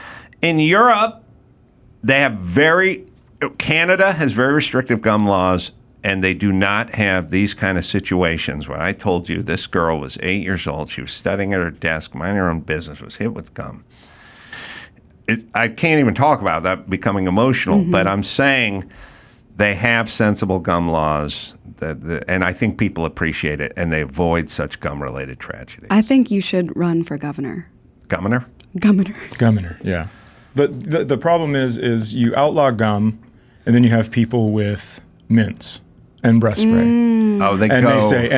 in Europe, Canada has very restrictive gum laws. And they do not have these kind of situations where I told you this girl was 8 years old. She was studying at her desk, minding her own business, was hit with gum. I can't even talk about that becoming emotional, but I'm saying they have sensible gum laws, and I think people appreciate it, and they avoid such gum-related tragedies. I think you should run for governor. Governor? Governor, yeah. The problem is you outlaw gum, and then you have people with mints and breast spray.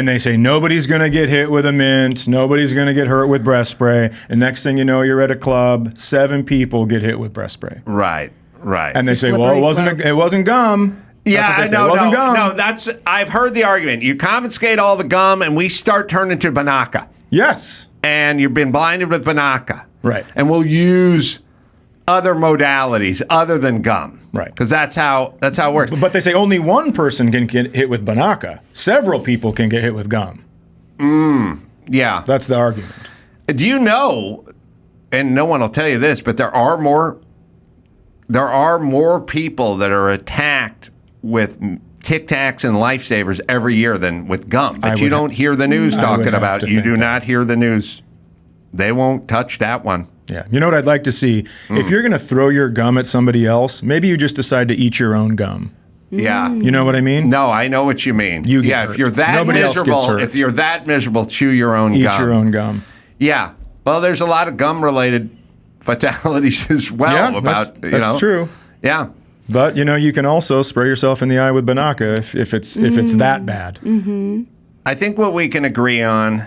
They say nobody's going to get hit with a mint, nobody's going to get hurt with breast spray, and next thing you know, you're at a club, 7 people get hit with breast spray. Right. And they say, well, it wasn't gum. Yeah, no. I've heard the argument. You confiscate all the gum, and we start turning to Banaka. Yes. And you've been blinded with Banaka. Right. And we'll use other modalities other than gum. Right. Because that's how it works. But they say only one person can get hit with Banaka. Several people can get hit with gum. Yeah. That's the argument. Do you know, and no one will tell you this, but there are more people that are attacked with Tic Tacs and Lifesavers every year than with gum. But you don't hear the news talking about it. You do not hear the news. They won't touch that one. Yeah. You know what I'd like to see? If you're going to throw your gum at somebody else, maybe you just decide to eat your own gum. Yeah. You know what I mean? No, I know what you mean. If you're that miserable, chew your own gum. Eat your own gum. Yeah. Well, there's a lot of gum-related fatalities as well. Yeah, that's true. Yeah. But, you can also spray yourself in the eye with Banaka if it's that bad. Mm-hmm. I think what we can agree on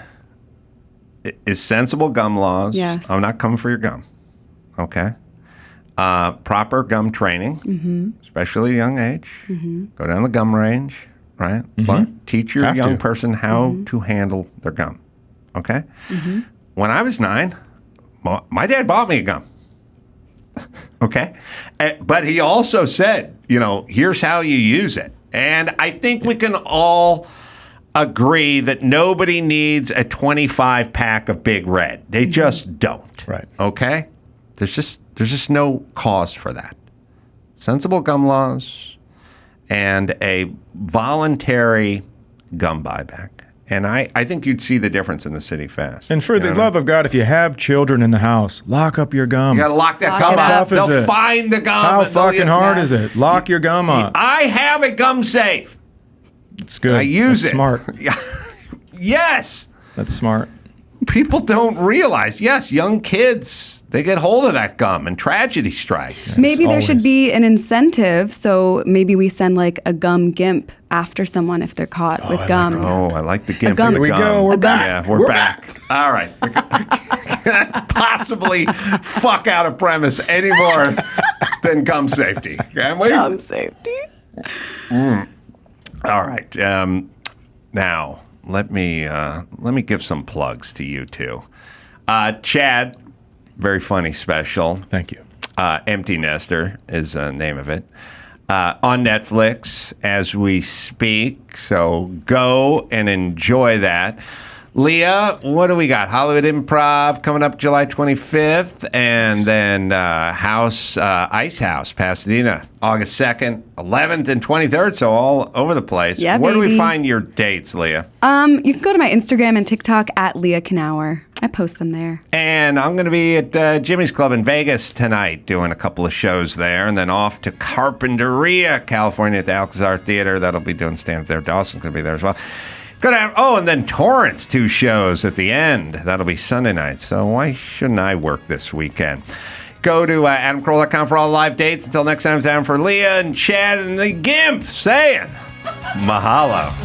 is sensible gum laws. Yes. I'm not coming for your gum. Okay. Proper gum training, especially at a young age. Go down the gum range, right? Teach your young person how to handle their gum. Okay. When I was 9, my dad bought me a gum. Okay? But he also said, here's how you use it. And I think we can all agree that nobody needs a 25-pack of Big Red. They just don't. Right. Okay? There's just no cause for that. Sensible gum laws and a voluntary gum buyback. And I think you'd see the difference in the city fast. And for the love of God, if you have children in the house, lock up your gum. You got to lock that Lock gum it up. up. They'll find the gum. How and they'll- fucking hard is Yes. it? Lock your gum up. I have a gum safe. It's good. I use That's it. Smart. Yes. That's smart. People don't realize, yes, young kids, they get hold of that gum and tragedy strikes. Maybe there always. should be an incentive, so maybe we send like a gum gimp after someone if they're caught with gum. I like the gimp. gum- of the Here we go. We're gum. back. Yeah, we're back. All right. We can't possibly fuck out a premise any more than gum safety. Can we? Gum safety. All right. Now, let me give some plugs to you two. Chad, very funny special. Thank you. Empty Nester is the name of it. On Netflix as we speak. So go and enjoy that. Leah, what do we got? Hollywood Improv coming up July 25th. And then Ice House, Pasadena, August 2nd, 11th, and 23rd. So all over the place. Yeah, Where do we baby. find your dates, Leah? You can go to my Instagram and TikTok at Leah Knauer. I post them there. And I'm going to be at Jimmy's Club in Vegas tonight doing a couple of shows there. And then off to Carpinteria, California at the Alcazar Theater. That'll be doing stand-up there. Dawson's going to be there as well. And then Torrance, 2 shows at the end. That'll be Sunday night. So why shouldn't I work this weekend? Go to AdamCarolla.com for all live dates. Until next time, it's Adam for Leah and Chad and the Gimp saying mahalo.